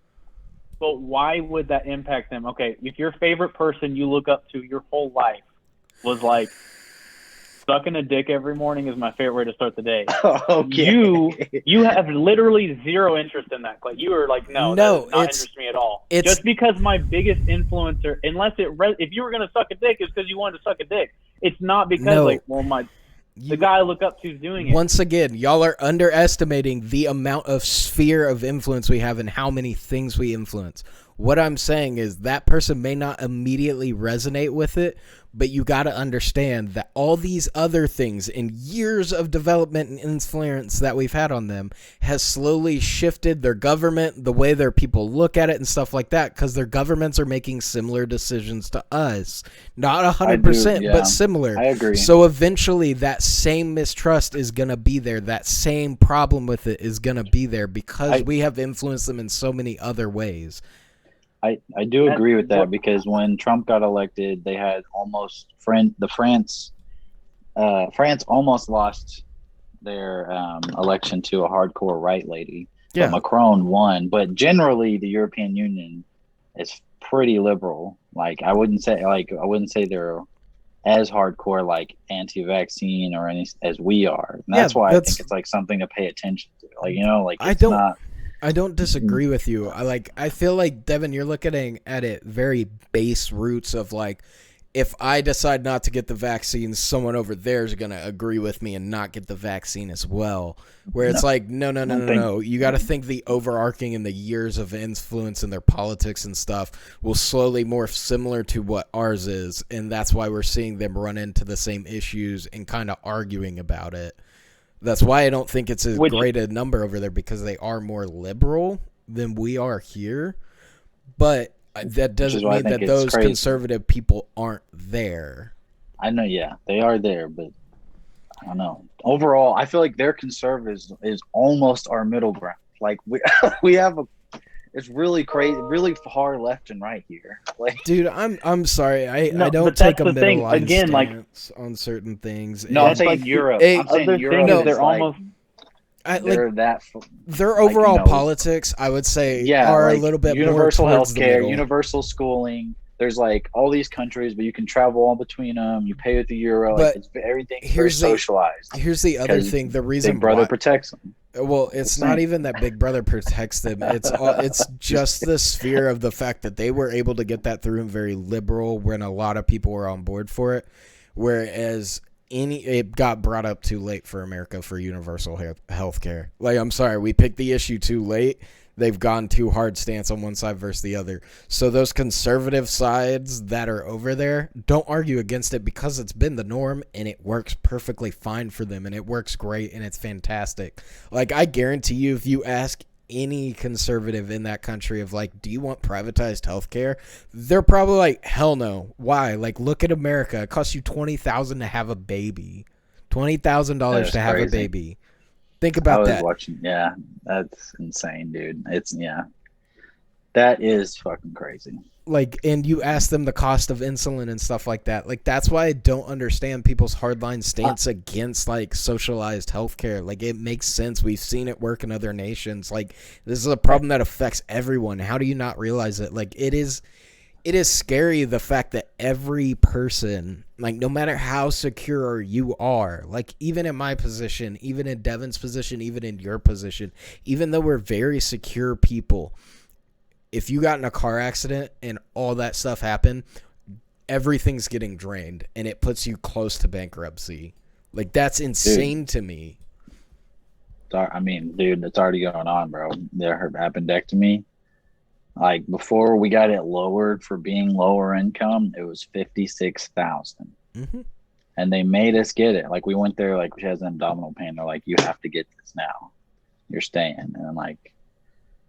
But why would that impact them? Okay, if your favorite person you look up to your whole life was like, sucking a dick every morning is my favorite way to start the day. Okay. You have literally zero interest in that. Like, you are like, no, that does not interest me at all. Just because my biggest influencer, if you were going to suck a dick, it's because you wanted to suck a dick. It's not because the guy I look up to is doing it. Once again, y'all are underestimating the amount of sphere of influence we have and how many things we influence. What I'm saying is that person may not immediately resonate with it, but you got to understand that all these other things and years of development and influence that we've had on them has slowly shifted their government, the way their people look at it and stuff like that, because their governments are making similar decisions to us. Not 100%, but similar. I agree. So eventually that same mistrust is going to be there. That same problem with it is going to be there because we have influenced them in so many other ways. I do agree with that, because when Trump got elected, they had France almost lost their election to a hardcore right lady. Yeah. But Macron won. But generally, the European Union is pretty liberal. Like, I wouldn't say they're as hardcore like anti-vaccine or any as we are. And that's why I think it's like something to pay attention to. Like, you know, like I don't disagree with you. I feel like, Devin, you're looking at it very base roots of like, if I decide not to get the vaccine, someone over there is going to agree with me and not get the vaccine as well. Where it's no. You got to think the overarching and the years of influence in their politics and stuff will slowly morph similar to what ours is. And that's why we're seeing them run into the same issues and kind of arguing about it. That's why I don't think it's as great a number over there, because they are more liberal than we are here. But that doesn't mean that those conservative people aren't there. I know, yeah, they are there, but I don't know. Overall, I feel like their conservatives is almost our middle ground. Like we have it's really crazy, really far left and right here. Like, dude, I'm sorry, I don't take a middle line stance on certain things. No, I'm saying Europe. I'm saying Europe. They're almost. Their overall politics, I would say, are a little bit universal more towards healthcare, universal schooling. There's like all these countries, but you can travel all between them. You pay with the euro. But like, everything's very socialized. Here's the other thing: the reason Big Brother protects them. Well, it's not even that Big Brother protects them. It's just the sphere of the fact that they were able to get that through and very liberal when a lot of people were on board for it, whereas it got brought up too late for America for universal health care. Like, I'm sorry, we picked the issue too late. They've gone too hard stance on one side versus the other. So those conservative sides that are over there, don't argue against it, because it's been the norm and it works perfectly fine for them and it works great and it's fantastic. Like, I guarantee you, if you ask any conservative in that country of like, do you want privatized healthcare? They're probably like, hell no. Why? Like, look at America. It costs you $20,000 to have a baby. $20,000 to have a baby. Think about that. Yeah, that's insane, dude. That is fucking crazy. Like, and you ask them the cost of insulin and stuff like that. Like, that's why I don't understand people's hardline stance against like socialized healthcare. Like, it makes sense. We've seen it work in other nations. Like, this is a problem that affects everyone. How do you not realize it? Like, it is scary, the fact that every person, like, no matter how secure you are, like, even in my position, even in Devin's position, even in your position, even though we're very secure people, if you got in a car accident and all that stuff happened, everything's getting drained and it puts you close to bankruptcy. Like, that's insane to me. I mean, dude, it's already going on, bro. Her appendectomy. Like before we got it lowered for being lower income, it was 56,000. Mm-hmm. And they made us get it. Like we went there, like she has an abdominal pain. They're like, you have to get this now. You're staying. And I'm like,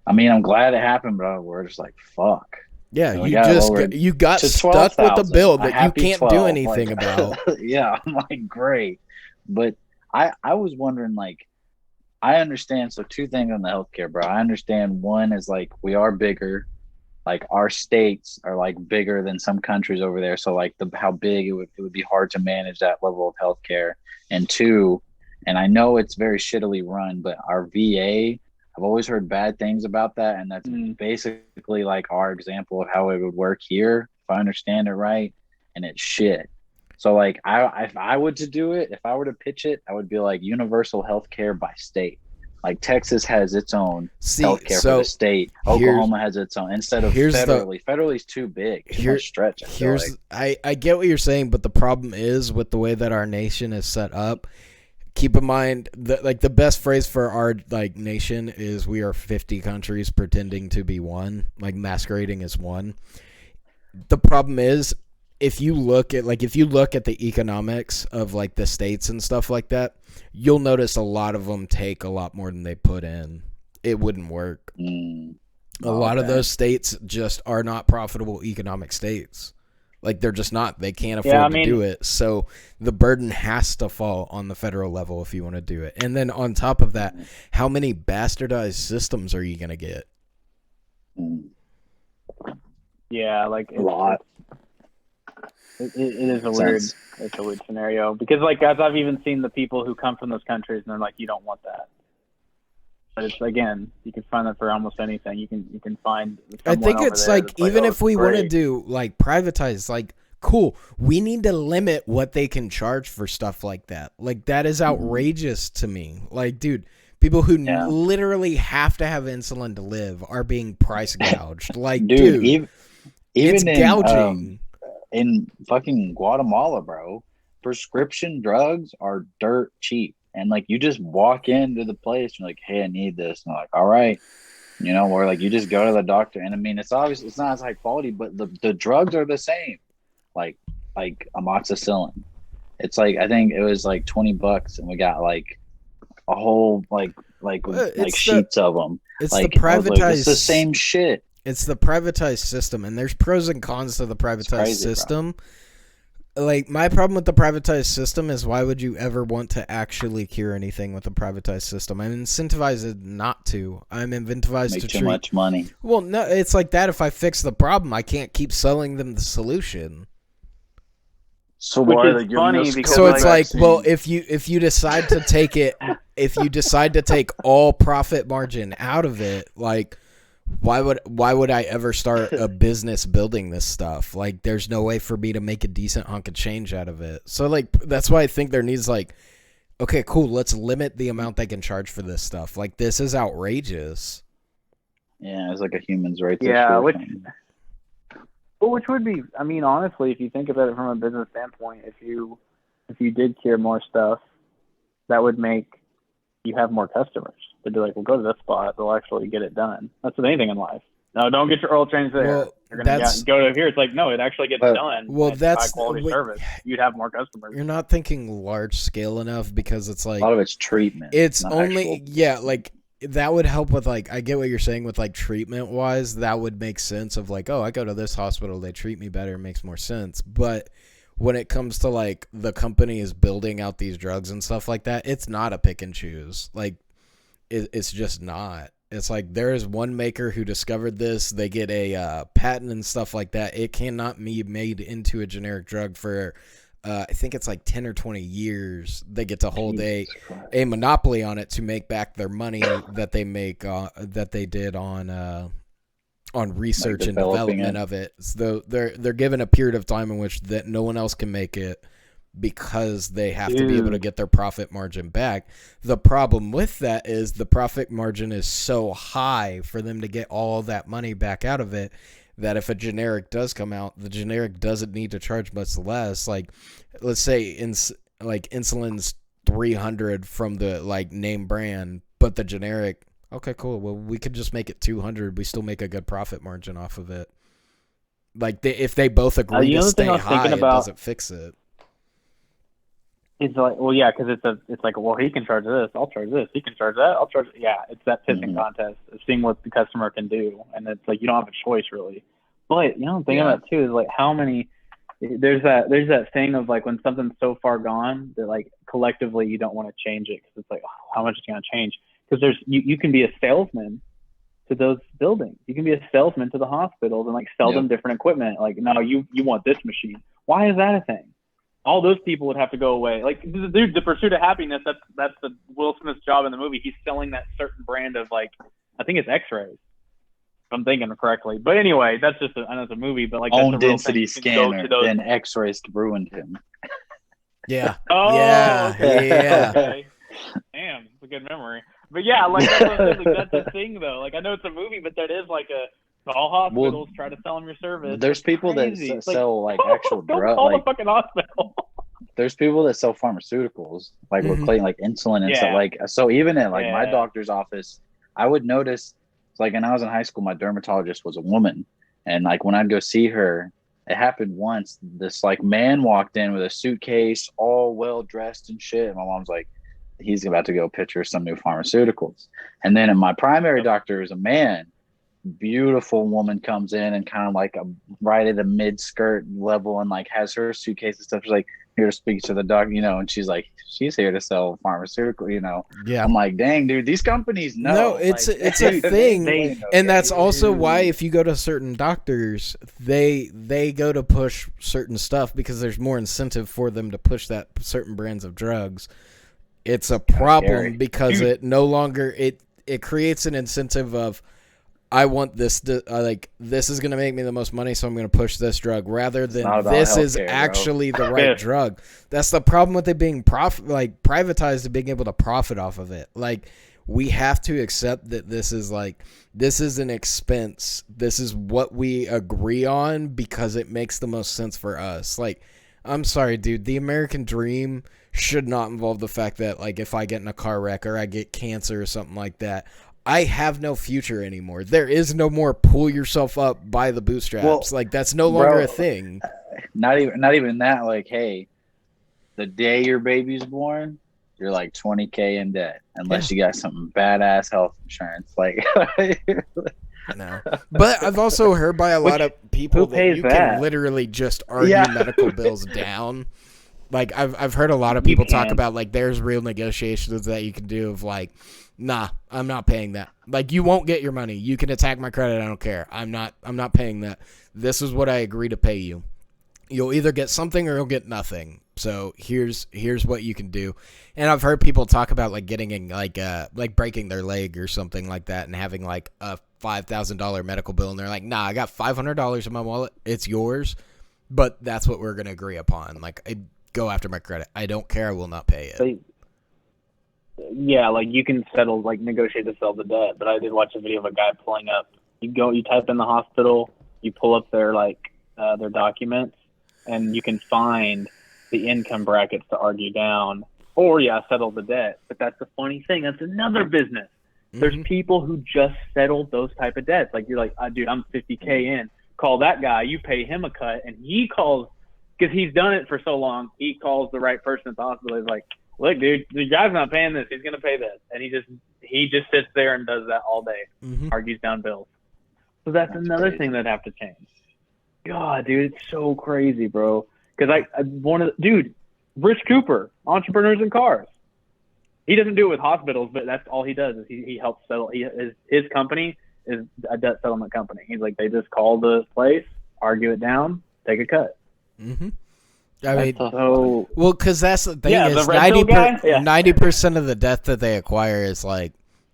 I mean, I'm glad it happened, bro. We're just like, fuck. Yeah, and you got stuck with a bill that you can't 12, do anything like, about. Yeah, I'm like, great. But I was wondering, like, I understand. So two things on the healthcare, bro. I understand one is like we are bigger. Like our states are like bigger than some countries over there. So like how big it would be hard to manage that level of healthcare. And two, and I know it's very shittily run, but our VA, I've always heard bad things about that. And that's basically like our example of how it would work here, if I understand it right. And it's shit. So like if I were to do it, if I were to pitch it, I would be like universal healthcare by state. Like Texas has its own healthcare for the state. Oklahoma has its own instead of federally. Federally is too big. Too much stretch. I get what you're saying, but the problem is with the way that our nation is set up. Keep in mind that like the best phrase for our like nation is we are 50 countries pretending to be one, like masquerading as one. The problem is if you look at the economics of like the states and stuff like that, you'll notice a lot of them take a lot more than they put in. It wouldn't work. A lot of those states just are not profitable economic states. Like they're just not. They can't afford to do it. So the burden has to fall on the federal level if you want to do it. And then on top of that, how many bastardized systems are you going to get? Yeah, like a lot. It is a weird scenario because, like, as I've even seen the people who come from those countries, and they're like, you don't want that. But it's again, you can find that for almost anything. You can find. I think it's like even if we want to do like privatize, like cool, we need to limit what they can charge for stuff like that. Like that is outrageous to me. Like, dude, people who literally have to have insulin to live are being price gouged. Like, dude, even it's gouging. In fucking Guatemala, bro, prescription drugs are dirt cheap. And like you just walk into the place and you're like, hey, I need this. And I'm like, all right. You know, or like you just go to the doctor. And I mean, it's obviously it's not as high quality, but the drugs are the same. Like amoxicillin. It's like I think it was like $20 and we got like a whole like sheets of them. It's like, the privatized. It's the same shit. It's the privatized system, and there's pros and cons to the privatized system. Bro. Like, my problem with the privatized system is why would you ever want to actually cure anything with a privatized system? I'm incentivized not to. I'm incentivized Make to too much money. Well, no, it's like that. If I fix the problem, I can't keep selling them the solution. So why are they giving us? So it's like, well, if you decide to take it, if you decide to take all profit margin out of it, like. Why would I ever start a business building this stuff? Like, there's no way for me to make a decent hunk of change out of it. So, like, that's why I think there needs, like, okay, cool, let's limit the amount they can charge for this stuff. Like, this is outrageous. Yeah, it's like a human's rights. Yeah, which would be, I mean, honestly, if you think about it from a business standpoint, if you did cure more stuff, that would make you have more customers. They'd be like, well, go to this spot. They'll actually get it done. That's with anything in life. No, don't get your oil change there. Well, you're going to go to here. It's like, no, it actually gets done. Well, that's high-quality service. You'd have more customers. You're not thinking large scale enough because it's like... A lot of it's treatment. It's only... Yeah, like, that would help with, like... I get what you're saying with, like, treatment-wise. That would make sense of, like, oh, I go to this hospital. They treat me better. It makes more sense. But... when it comes to, like, the company is building out these drugs and stuff like that, it's not a pick and choose. Like, it's just not. It's like there is one maker who discovered this. They get a patent and stuff like that. It cannot be made into a generic drug for, I think it's like 10 or 20 years. They get to hold a monopoly on it to make back their money that they make, that they did on research and development of it. So they're given a period of time in which that no one else can make it because they have to be able to get their profit margin back. The problem with that is the profit margin is so high for them to get all that money back out of it that if a generic does come out, the generic doesn't need to charge much less. Like, let's say insulin's $300 from the like name brand, but the generic Okay, cool. Well, we could just make it 200. We still make a good profit margin off of it. Like, if they both agree to stay high, it doesn't fix it. It's like, well, yeah, because it's like, well, he can charge this, I'll charge this. He can charge that, I'll charge. Yeah, it's that pissing contest of seeing what the customer can do, and it's like you don't have a choice really. But the thing about it too is like how many. There's that thing of like when something's so far gone that like collectively you don't want to change it because it's like how much is it going to change? Because you can be a salesman to those buildings. You can be a salesman to the hospitals and like sell them different equipment. Like, no, you want this machine. Why is that a thing? All those people would have to go away. Like, dude, the pursuit of happiness, that's the Will Smith's job in the movie. He's selling that certain brand of like, I think it's X-rays. If I'm thinking correctly. But anyway, that's just I know it's a movie, but like own density scanner, then X-rays ruined him. Yeah. Oh, yeah. Okay. Yeah. Okay. Damn, it's a good memory. But yeah, like that's the thing though. Like I know it's a movie, but that is like all hospitals try to sell them your service. There's people that sell like actual drugs. Call the fucking hospital. There's people that sell pharmaceuticals, like with like insulin and stuff. Like so, even at like my doctor's office, I would notice. Like when I was in high school, my dermatologist was a woman, and like when I'd go see her, it happened once. This like man walked in with a suitcase, all well dressed and shit. And my mom's like, he's about to go pitch her some new pharmaceuticals. And then my primary doctor is a man. Beautiful woman comes in and kind of like right at the mid skirt level and like has her suitcase and stuff. She's like here to speak to the doctor, and she's like, she's here to sell pharmaceutical, Yeah. I'm like, dang, dude, these companies know. No, it's a thing. And that's also why if you go to certain doctors, they go to push certain stuff because there's more incentive for them to push that certain brands of drugs. It's a problem because it no longer it creates an incentive of I want this this is going to make me the most money, so I'm going to push this drug rather than this is actually the right drug. That's the problem with it being privatized and being able to profit off of it. Like we have to accept that this is an expense. This is what we agree on because it makes the most sense for us. Like I'm sorry, dude, the American dream should not involve the fact that like if I get in a car wreck or I get cancer or something like that, I have no future anymore. There is no more pull yourself up by the bootstraps. Like that's no longer a thing. Not even that. Like, hey, the day your baby's born, you're like $20,000 in debt unless you got some badass health insurance. Like, no. But I've also heard by a lot of people that you can literally just argue medical bills down. Like I've heard a lot of people talk about like there's real negotiations that you can do of like, nah, I'm not paying that. Like you won't get your money. You can attack my credit. I don't care. I'm not paying that. This is what I agree to pay you. You'll either get something or you'll get nothing. So here's what you can do. And I've heard people talk about like getting in like breaking their leg or something like that and having like a $5,000 medical bill and they're like, nah, I got $500 in my wallet. It's yours. But that's what we're gonna agree upon. Like go after my credit. I don't care. I will not pay it. Yeah, like you can settle, like negotiate to sell the debt. But I did watch a video of a guy pulling up. You type in the hospital, you pull up their their documents, and you can find the income brackets to argue down, or settle the debt. But that's the funny thing. That's another business. Mm-hmm. There's people who just settled those type of debts. Like you're like, dude, I'm $50,000 in. Call that guy. You pay him a cut, and he calls. Because he's done it for so long, he calls the right person at the hospital. He's like, look, dude, the guy's not paying this. He's going to pay this. And he just sits there and does that all day, argues down bills. So that's another thing that have to change. God, dude, it's so crazy, bro. Because dude, Rich Cooper, Entrepreneurs in Cars. He doesn't do it with hospitals, but that's all he does is he helps settle. His company is a debt settlement company. He's like, they just call the place, argue it down, take a cut. Mm-hmm. I mean, well, because that's the thing is 90% of the debt that they acquire is like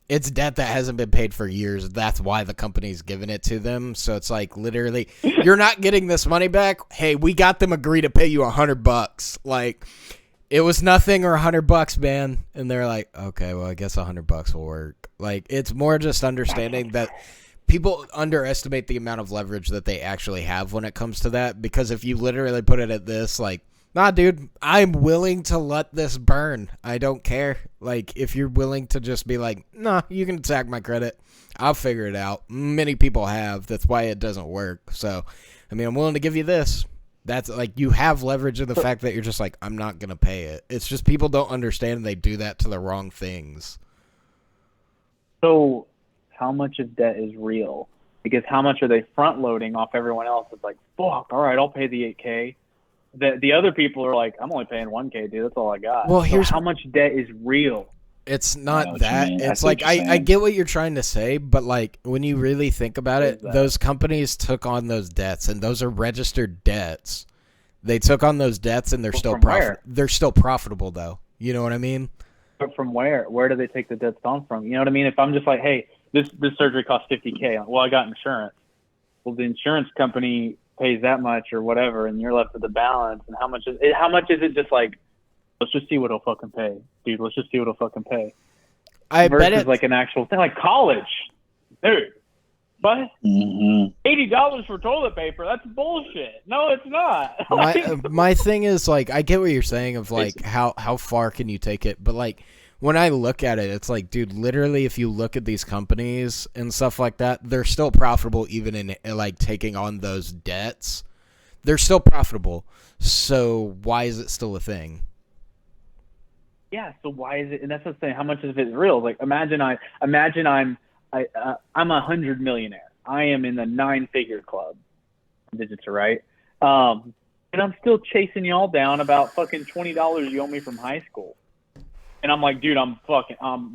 it's debt that hasn't been paid for years. That's why the company's giving it to them. So it's like literally, you're not getting this money back. Hey, we got them agree to pay you $100. Like it was nothing or $100, man. And they're like, okay, well, I guess $100 will work. Like it's more just understanding that. People underestimate the amount of leverage that they actually have when it comes to that because if you literally put it at this, like Nah, dude, I'm willing to let this burn. I don't care. Like, if you're willing to just be like, nah, you can attack my credit, I'll figure it out. Many people have. That's why it doesn't work. So, I mean, I'm willing to give you this. That's like, you have leverage in the fact that you're just like, I'm not going to pay it. It's just people don't understand and they do that to the wrong things. So, how much of debt is real? Because how much are they front loading off everyone else? It's like, fuck, all right, I'll pay the $8K. The other people are like, I'm only paying $1K, dude. That's all I got. Well, here's how much debt is real. It's not that. It's like, I get what you're trying to say, but like when you really think about it, those companies took on those debts, and those are registered debts. They took on those debts, and they're still they're still profitable, though. You know what I mean? But from where? Where do they take the debts on from? You know what I mean? If I'm just like, hey, this surgery costs $50K. Well, I got insurance. Well, the insurance company pays that much or whatever, and you're left with the balance. And how much is it just like, let's just see what he'll fucking pay, dude. Let's just see what he'll fucking pay. I bet it's like an actual thing, like college, dude. But $80 for toilet paper, that's bullshit. No, it's not. My thing is, like, I get what you're saying of like how far can you take it, but like when I look at it, it's like, dude, literally, if you look at these companies and stuff like that, they're still profitable even in like taking on those debts. They're still profitable. So why is it still a thing? Yeah. So why is it? And that's what I'm saying. How much of it is real? Like, imagine I'm a 100 millionaire. I am in the 9-figure club. Digits are right. And I'm still chasing y'all down about fucking $20 you owe me from high school. And I'm like, dude,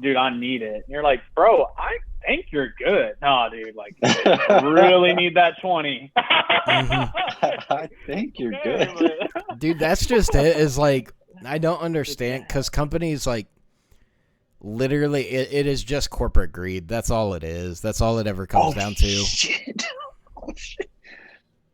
dude, I need it. And you're like, bro, I think you're good. No, dude, like, I really need that 20. I think you're good. Dude, that's just it. Is like, I don't understand, because companies, like, literally, it is just corporate greed. That's all it is. That's all it ever comes down to. Shit. Oh, shit.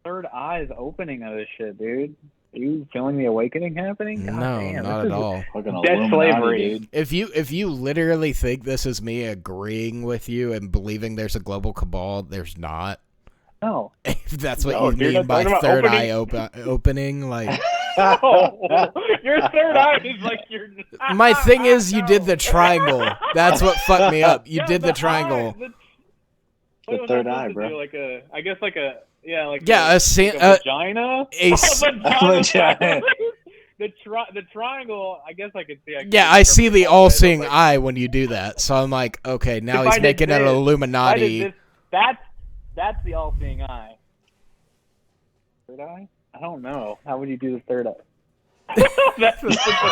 Third eye is opening of this shit, dude. Are you feeling the awakening happening? God no, damn, not at all. Death slavery. Dude. If you literally think this is me agreeing with you and believing there's a global cabal, there's not. No. If that's what you mean by third eye opening, like. Oh, your third eye is like your. My thing is, you did the triangle. That's what fucked me up. You did the triangle. The third eye, bro. Like a vagina. A vagina. The triangle. I guess I could see. I see the all-seeing eye when you do that. So I'm like, okay, now he's making it an Illuminati. That's the all-seeing eye. Third eye? I don't know. How would you do the third eye?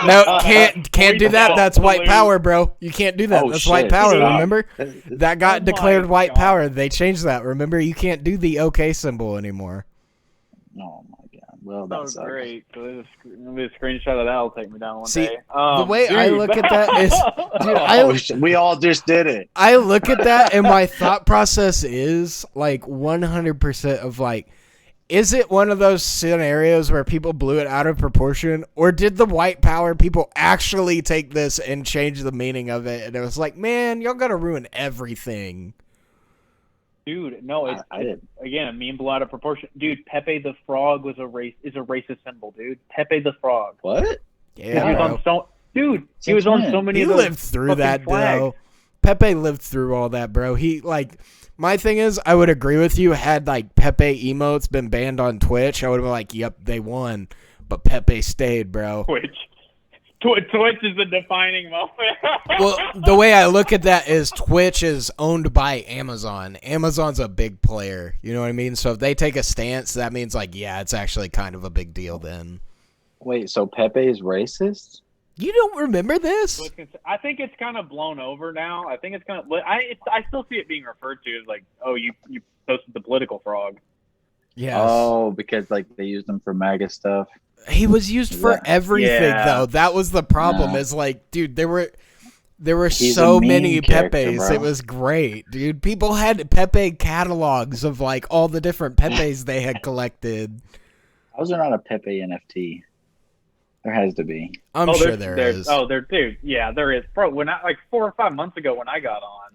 No, can't do that. That's white power, bro. You can't do that. That's white power, remember? That got declared white power. They changed that, remember? You can't do the OK symbol anymore. Oh, my God. Well, that's great. So maybe a screenshot of that will take me down one day. The way I look at that is... Dude, we all just did it. I look at that, and my thought process is, like, 100% of, like, is it one of those scenarios where people blew it out of proportion, or did the white power people actually take this and change the meaning of it? And it was like, man, y'all gotta ruin everything. Dude, no, again, a meme blew out of proportion. Dude, Pepe the Frog is a racist symbol, dude. Pepe the Frog. What? Yeah, he was on so many of those. He lived through that, though. Pepe lived through all that, bro. He, like... My thing is, I would agree with you. Had, like, Pepe emotes been banned on Twitch, I would have been like, yep, they won. But Pepe stayed, bro. Twitch is the defining moment. Well, the way I look at that is Twitch is owned by Amazon. Amazon's a big player. You know what I mean? So if they take a stance, that means, like, yeah, it's actually kind of a big deal then. Wait, so Pepe is racist? You don't remember this? I think it's kind of blown over now. I think it's kind of. I still see it being referred to as like, oh, you posted the political frog. Yes. Oh, because like they used him for MAGA stuff. He was used for everything, though. That was the problem. Is like, dude, there were so many Pepes. Bro. It was great, dude. People had Pepe catalogs of like all the different Pepes they had collected. How is there not a Pepe NFT? There has to be. I'm sure there is. Oh, dude. Yeah, there is. Bro, when 4 or 5 months ago when I got on,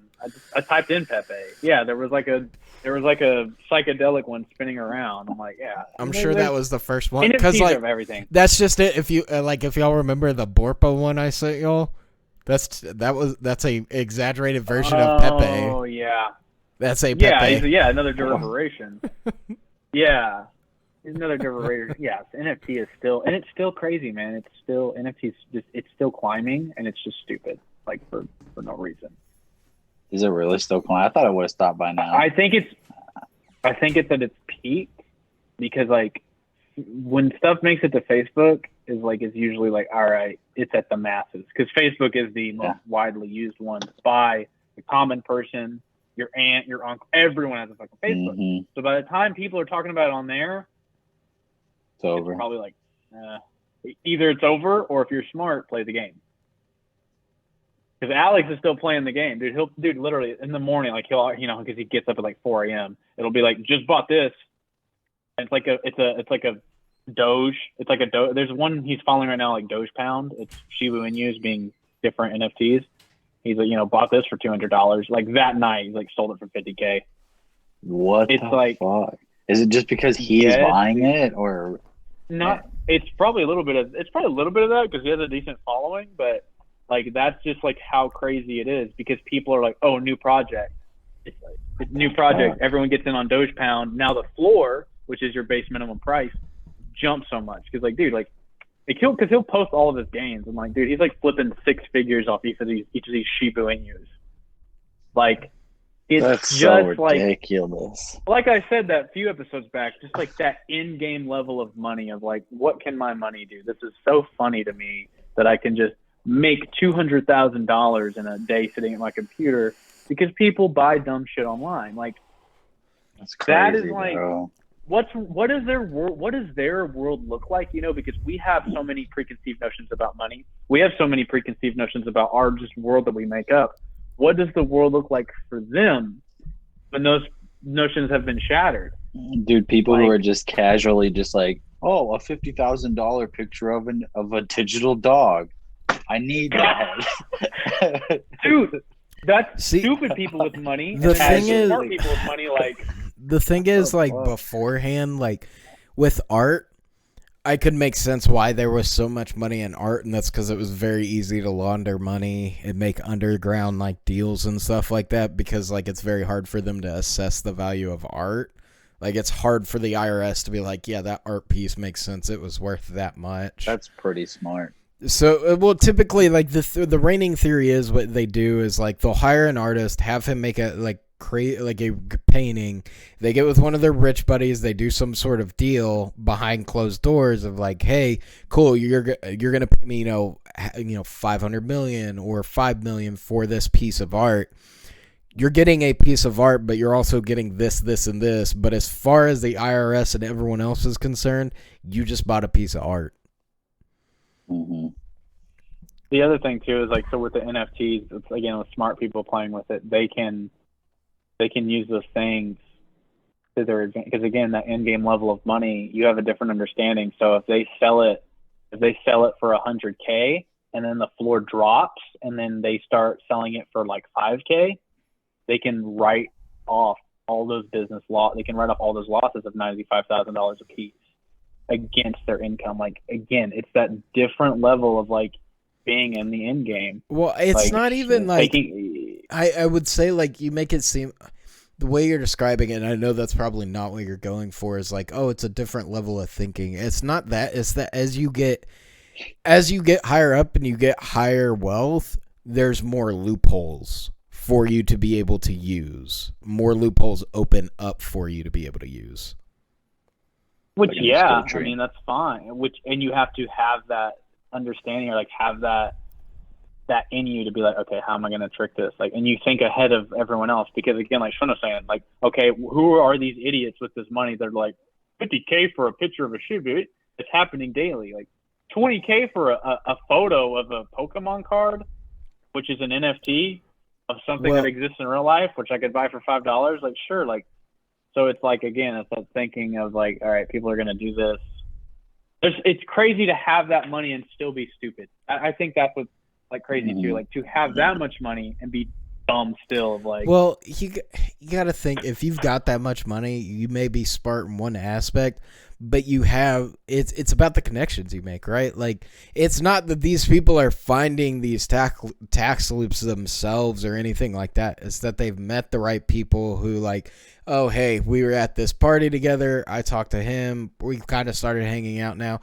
I typed in Pepe. Yeah, there was like a psychedelic one spinning around. I'm like, yeah. I'm sure that was the first one. NFTs like, of everything. That's just it. If you if y'all remember the Borpa one I sent y'all, that's a exaggerated version of Pepe. Oh yeah. That's a Pepe. Yeah, another derivation. Yeah. There's another derivation. Yeah, NFT is still, and it's still crazy, man. It's still, NFT's just, it's still climbing, and it's just stupid, like for no reason. Is it really still climbing? I thought it would have stopped by now. I think it's at its peak, because like when stuff makes it to Facebook is usually like, all right, it's at the masses, because Facebook is the most widely used one by the common person, your aunt, your uncle, everyone has a fucking Facebook. Mm-hmm. So by the time people are talking about it on there, it's over. It's probably like, either it's over, or if you're smart, play the game. Because Alex is still playing the game, dude. Literally in the morning, like he'll, because he gets up at like 4 a.m. It'll be like, just bought this. And it's like a Doge. It's like a Doge. There's one he's following right now, like Doge Pound. It's Shiba Inus being different NFTs. He's like, bought this for $200. Like that night, he's like sold it for $50K. What? It's the fuck? Is it just because he's buying it, or? Not. It's probably a little bit of that, because he has a decent following, but like that's just like how crazy it is, because people are like, oh, new project. It's new project. Everyone gets in on Doge Pound. Now the floor, which is your base minimum price, jumps so much, because like, dude, like he'll post all of his gains, and like, dude, he's like flipping 6 figures off each of these Shiba Inus. Like, it's that's just so ridiculous. Like I said that few episodes back, just like that in-game level of money of like, what can my money do? This is so funny to me that I can just make $200,000 in a day sitting at my computer, because people buy dumb shit online. Like, that's crazy, that is like, bro. what does their world look like? Because we have so many preconceived notions about money. We have so many preconceived notions about our just world that we make up. What does the world look like for them when those notions have been shattered? Dude, people who are just casually just like, oh, a $50,000 picture of a digital dog. I need that. Dude, that's stupid people with money. The thing is, smart people with money, like. The thing is, like, beforehand, like, with art, I could make sense why there was so much money in art, and that's because it was very easy to launder money and make underground, like, deals and stuff like that, because, like, it's very hard for them to assess the value of art. Like, it's hard for the IRS to be like, yeah, that art piece makes sense. It was worth that much. That's pretty smart. So, well, typically, like, the reigning theory is what they do is, like, they'll hire an artist, have him make create a painting. They get with one of their rich buddies. They do some sort of deal behind closed doors of like, hey, cool, you're gonna pay me, 500 million or 5 million for this piece of art. You're getting a piece of art, but you're also getting this, and this. But as far as the IRS and everyone else is concerned, you just bought a piece of art. Mm-hmm. The other thing too is like, so with the NFTs, it's, again, with smart people playing with it, they can use those things to their advantage, because again, that in-game level of money, you have a different understanding. So if they sell it for $100K and then the floor drops and then they start selling it for like $5K, they can write off all those they can write off all those losses of $95,000 a piece against their income. Like, again, it's that different level of like being in the end game. Well, it's not even like I would say, like, you make it seem the way you're describing it, and I know that's probably not what you're going for, is like, oh, it's a different level of thinking. It's not that. It's that as you get higher up and you get higher wealth, there's more loopholes for you to be able to use. More loopholes open up for you to be able to use. Which, yeah, I mean, that's fine. And you have to have that understanding, or like have that in you to be like, okay, how am I going to trick this? Like, and you think ahead of everyone else, because again, like Sean was saying, like, okay, who are these idiots with this money? They're like, $50K for a picture of a Shiba. It's happening daily. Like $20K for a photo of a Pokemon card, which is an NFT of something that exists in real life, which I could buy for $5. Like, sure. Like, so it's like, again, it's that thinking of like, all right, people are going to do this. It's crazy to have that money and still be stupid. I think that's what's like crazy too. Like, to have that much money and be dumb still of like. Well, you got to think, if you've got that much money, you may be smart in one aspect, but you have it's about the connections you make, right? Like, it's not that these people are finding these tax loops themselves or anything like that. It's that they've met the right people who, like, oh, hey, we were at this party together. I talked to him. We've kind of started hanging out now.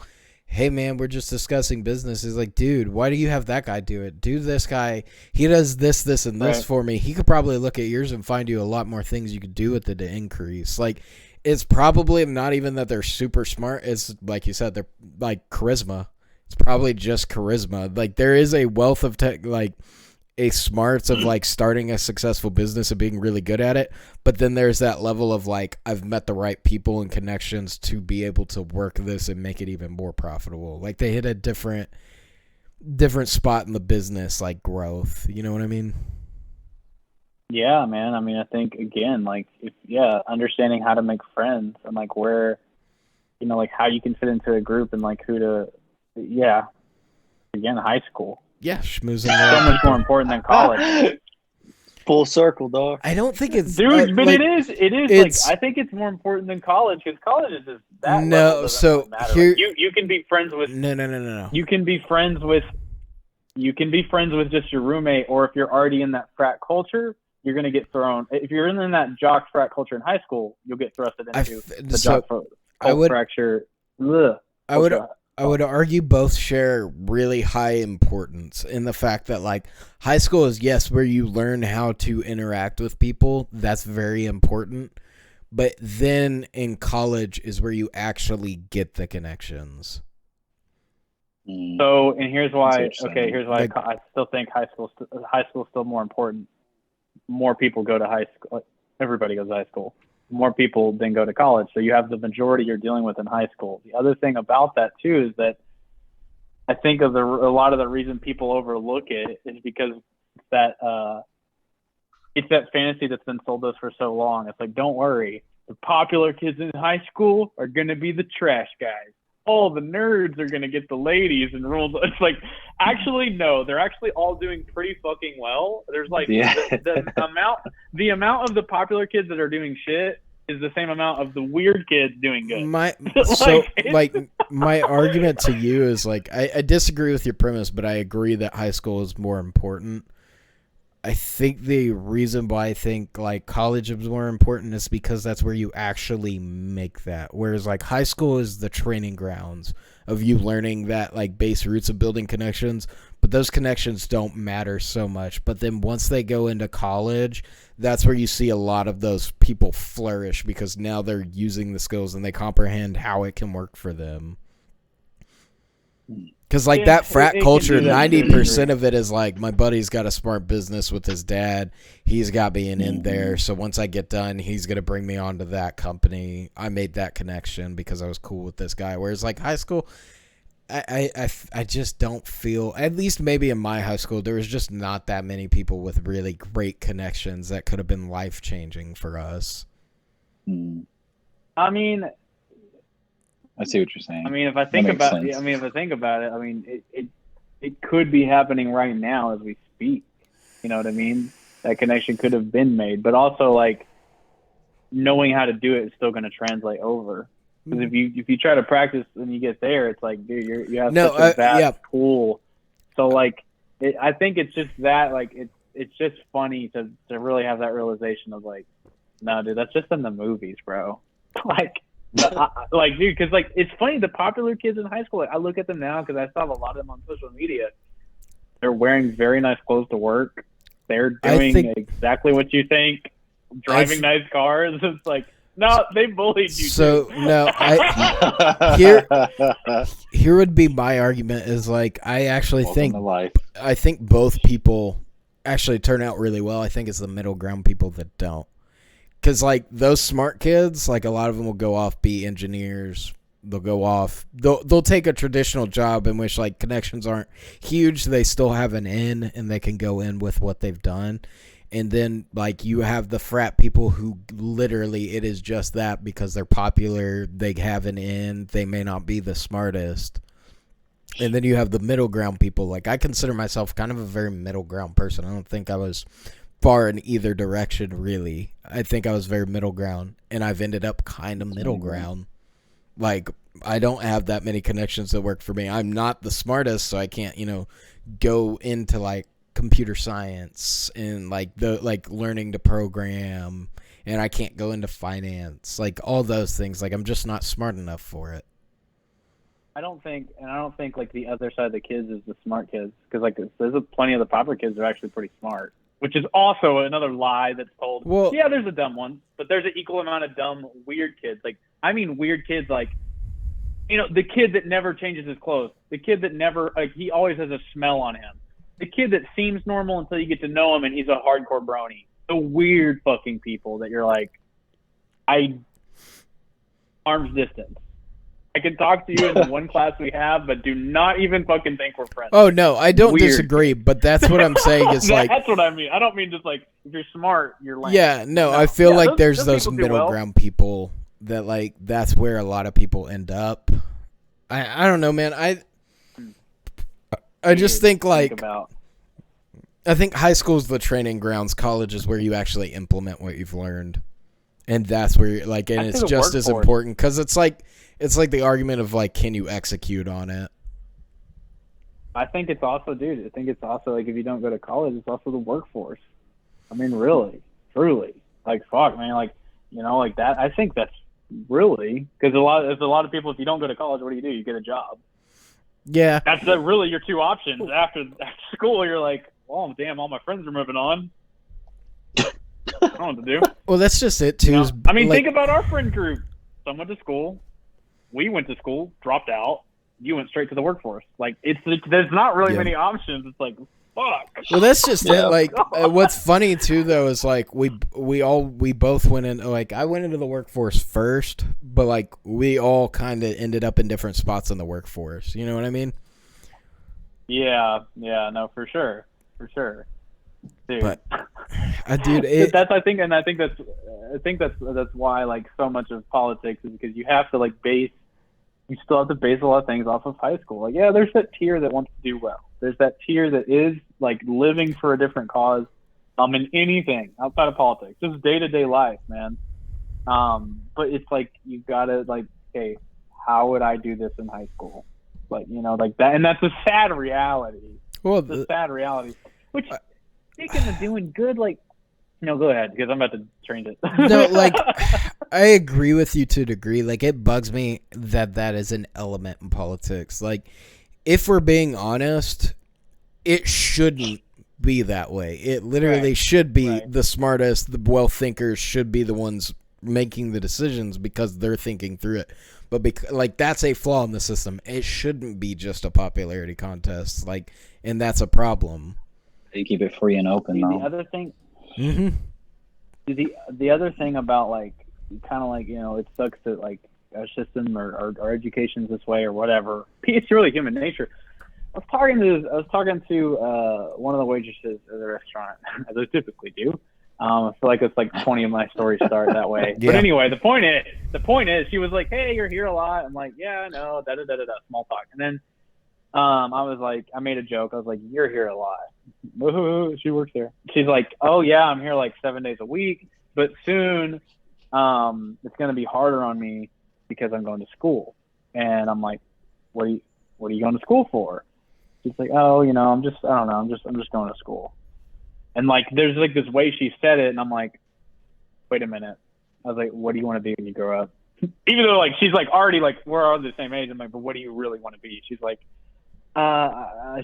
Hey, man, we're just discussing business. He's like, dude, why do you have that guy do it? Dude, this guy, he does this, and this for me. He could probably look at yours and find you a lot more things you could do with it to increase. Like, it's probably not even that they're super smart. It's, like you said, they're, like, charisma. It's probably just charisma. Like, there is a wealth of, a smarts of, like, starting a successful business and being really good at it. But then there's that level of, like, I've met the right people and connections to be able to work this and make it even more profitable. Like, they hit a different spot in the business, like, growth. You know what I mean? Yeah, man. I mean, I think, again, like, understanding how to make friends and, like, where, you know, like, how you can fit into a group and, like, again, high school. Yeah, schmoozing. So much more important than college. Full circle, dog. I don't think it's... Dude, but like, it is. Like, I think it's more important than college, because college is just that. No, so really matter. here... Like, you can be friends with... No. You can be friends with just your roommate, or if you're already in that frat culture, you're going to get thrown... If you're in that jock frat culture in high school, you'll get thrusted into the jock fracture. Ugh. I would argue both share really high importance in the fact that, like, high school is, yes, where you learn how to interact with people. That's very important. But then in college is where you actually get the connections. So, and here's why. Okay, here's why I still think high school is still more important. More people go to high school. Everybody goes to high school. More people than go to college. So you have the majority you're dealing with in high school. The other thing about that too is that I think a lot of the reason people overlook it is because that it's that fantasy that's been sold us for so long. It's like, don't worry, the popular kids in high school are going to be the trash guys. All the nerds are going to get the ladies and rules. It's like, actually, no, they're actually all doing pretty fucking well. There's like the amount of the popular kids that are doing shit is the same amount of the weird kids doing good. My argument to you is, like, I disagree with your premise, but I agree that high school is more important. I think the reason why I think, like, college is more important is because that's where you actually make that. Whereas, like, high school is the training grounds of you learning that, like, base roots of building connections, but those connections don't matter so much. But then once they go into college, that's where you see a lot of those people flourish, because now they're using the skills and they comprehend how it can work for them. Because, like, that frat culture, 90% of it is, like, my buddy's got a smart business with his dad. He's got me in there. So once I get done, he's going to bring me on to that company. I made that connection because I was cool with this guy. Whereas, like, high school, I just don't feel, at least maybe in my high school, there was just not that many people with really great connections that could have been life-changing for us. I mean... I see what you're saying. I mean, if I think about it, I mean, it could be happening right now as we speak. You know what I mean? That connection could have been made, but also, like, knowing how to do it is still going to translate over. Because if you try to practice and you get there, it's like, dude, you have such a vast pool. So, like, I think it's just that, like, it's just funny to really have that realization of, like, no, dude, that's just in the movies, bro. Like, dude, because, like, it's funny, the popular kids in high school, like, I look at them now because I saw a lot of them on social media. They're wearing very nice clothes to work. They're doing exactly what you think, driving nice cars. It's like, no, they bullied you. So, too. No, here would be my argument is, like, I actually think both people actually turn out really well. I think it's the middle ground people that don't. Because, like, those smart kids, like, a lot of them will go off, be engineers. They'll go off. They'll take a traditional job in which, like, connections aren't huge. They still have an in, and they can go in with what they've done. And then, like, you have the frat people who literally it is just that because they're popular. They have an in. They may not be the smartest. And then you have the middle ground people. Like, I consider myself kind of a very middle ground person. I don't think I was far in either direction, really. I think I was very middle ground, and I've ended up kind of middle ground. Like, I don't have that many connections that work for me. I'm not the smartest, so I can't, go into, like, computer science and, like, learning to program, and I can't go into finance. Like, all those things. Like, I'm just not smart enough for it. I don't think like the other side of the kids is the smart kids, because like there's plenty of the popular kids that are actually pretty smart, which is also another lie that's told. Well, yeah, there's a dumb one, but there's an equal amount of dumb, weird kids. Like, I mean, weird kids, like, the kid that never changes his clothes, the kid that never, like, he always has a smell on him, the kid that seems normal until you get to know him and he's a hardcore brony. The weird fucking people that you're like, arm's distance. I can talk to you in the one class we have, but do not even fucking think we're friends. Oh, no, I don't disagree, but that's what I'm saying is like... That's what I mean. I don't mean just like, if you're smart, you're lame. Yeah, no, I feel like there's those middle ground people that, like, that's where a lot of people end up. I don't know, man. I just think, like... I think high school is the training grounds. College is where you actually implement what you've learned. And that's where you're, like, and it's just as important, because it's like the argument of, like, can you execute on it? I think it's also, like, if you don't go to college, it's also the workforce. I mean, really, truly, like, fuck, man, like, like that. I think that's really, because there's a lot of people, if you don't go to college, what do? You get a job. Yeah. That's really your two options. After school, you're like, oh, damn, all my friends are moving on. I don't know what to do. Well, that's just it, too. I mean, think about our friend group. Some went to school. We went to school, dropped out. You went straight to the workforce. Like, there's not really many options. It's like, fuck. Well, that's just it. Like, what's funny too, though, is like we both went in. Like, I went into the workforce first, but like we all kind of ended up in different spots in the workforce. You know what I mean? Yeah, no, for sure, dude. But, I think that's why, like, so much of politics is because you have to, like, you still have to base a lot of things off of high school. Like, yeah, there's that tier that wants to do well. There's that tier that is, like, living for a different cause, in anything outside of politics, just day-to-day life, man. But it's like, you gotta, like, hey, how would I do this in high school? Like, like that, and that's a sad reality. Well, it's a sad reality. Which, speaking of doing good, like, go ahead, because I'm about to change it. No, like, I agree with you to a degree. Like, it bugs me that is an element in politics. Like, if we're being honest, it shouldn't be that way. It literally should be the smartest, the well thinkers should be the ones making the decisions because they're thinking through it. But like, that's a flaw in the system. It shouldn't be just a popularity contest. Like, and that's a problem. You keep it free and open. The other thing. Mm-hmm. The other thing about, like, kind of like, it sucks that, like, our system or our education's this way or whatever. It's really human nature. I was talking to one of the waitresses at the restaurant, as I typically do. I feel like it's like 20 of my stories start that way. Yeah. But anyway, the point is, she was like, "Hey, you're here a lot." I'm like, "Yeah, I know." Da da da da da. Small talk, and then I was like, I made a joke. I was like, "You're here a lot." She works there. She's like, "Oh yeah, I'm here like 7 days a week, but soon it's gonna be harder on me because I'm going to school." And I'm like, what are you going to school for? She's like, "Oh, I don't know, I'm just going to school." And, like, there's, like, this way she said it, and I'm like, wait a minute. I was like, what do you want to be when you grow up? Even though, like, she's, like, already, like, we're all the same age. I'm like, but what do you really want to be? She's like,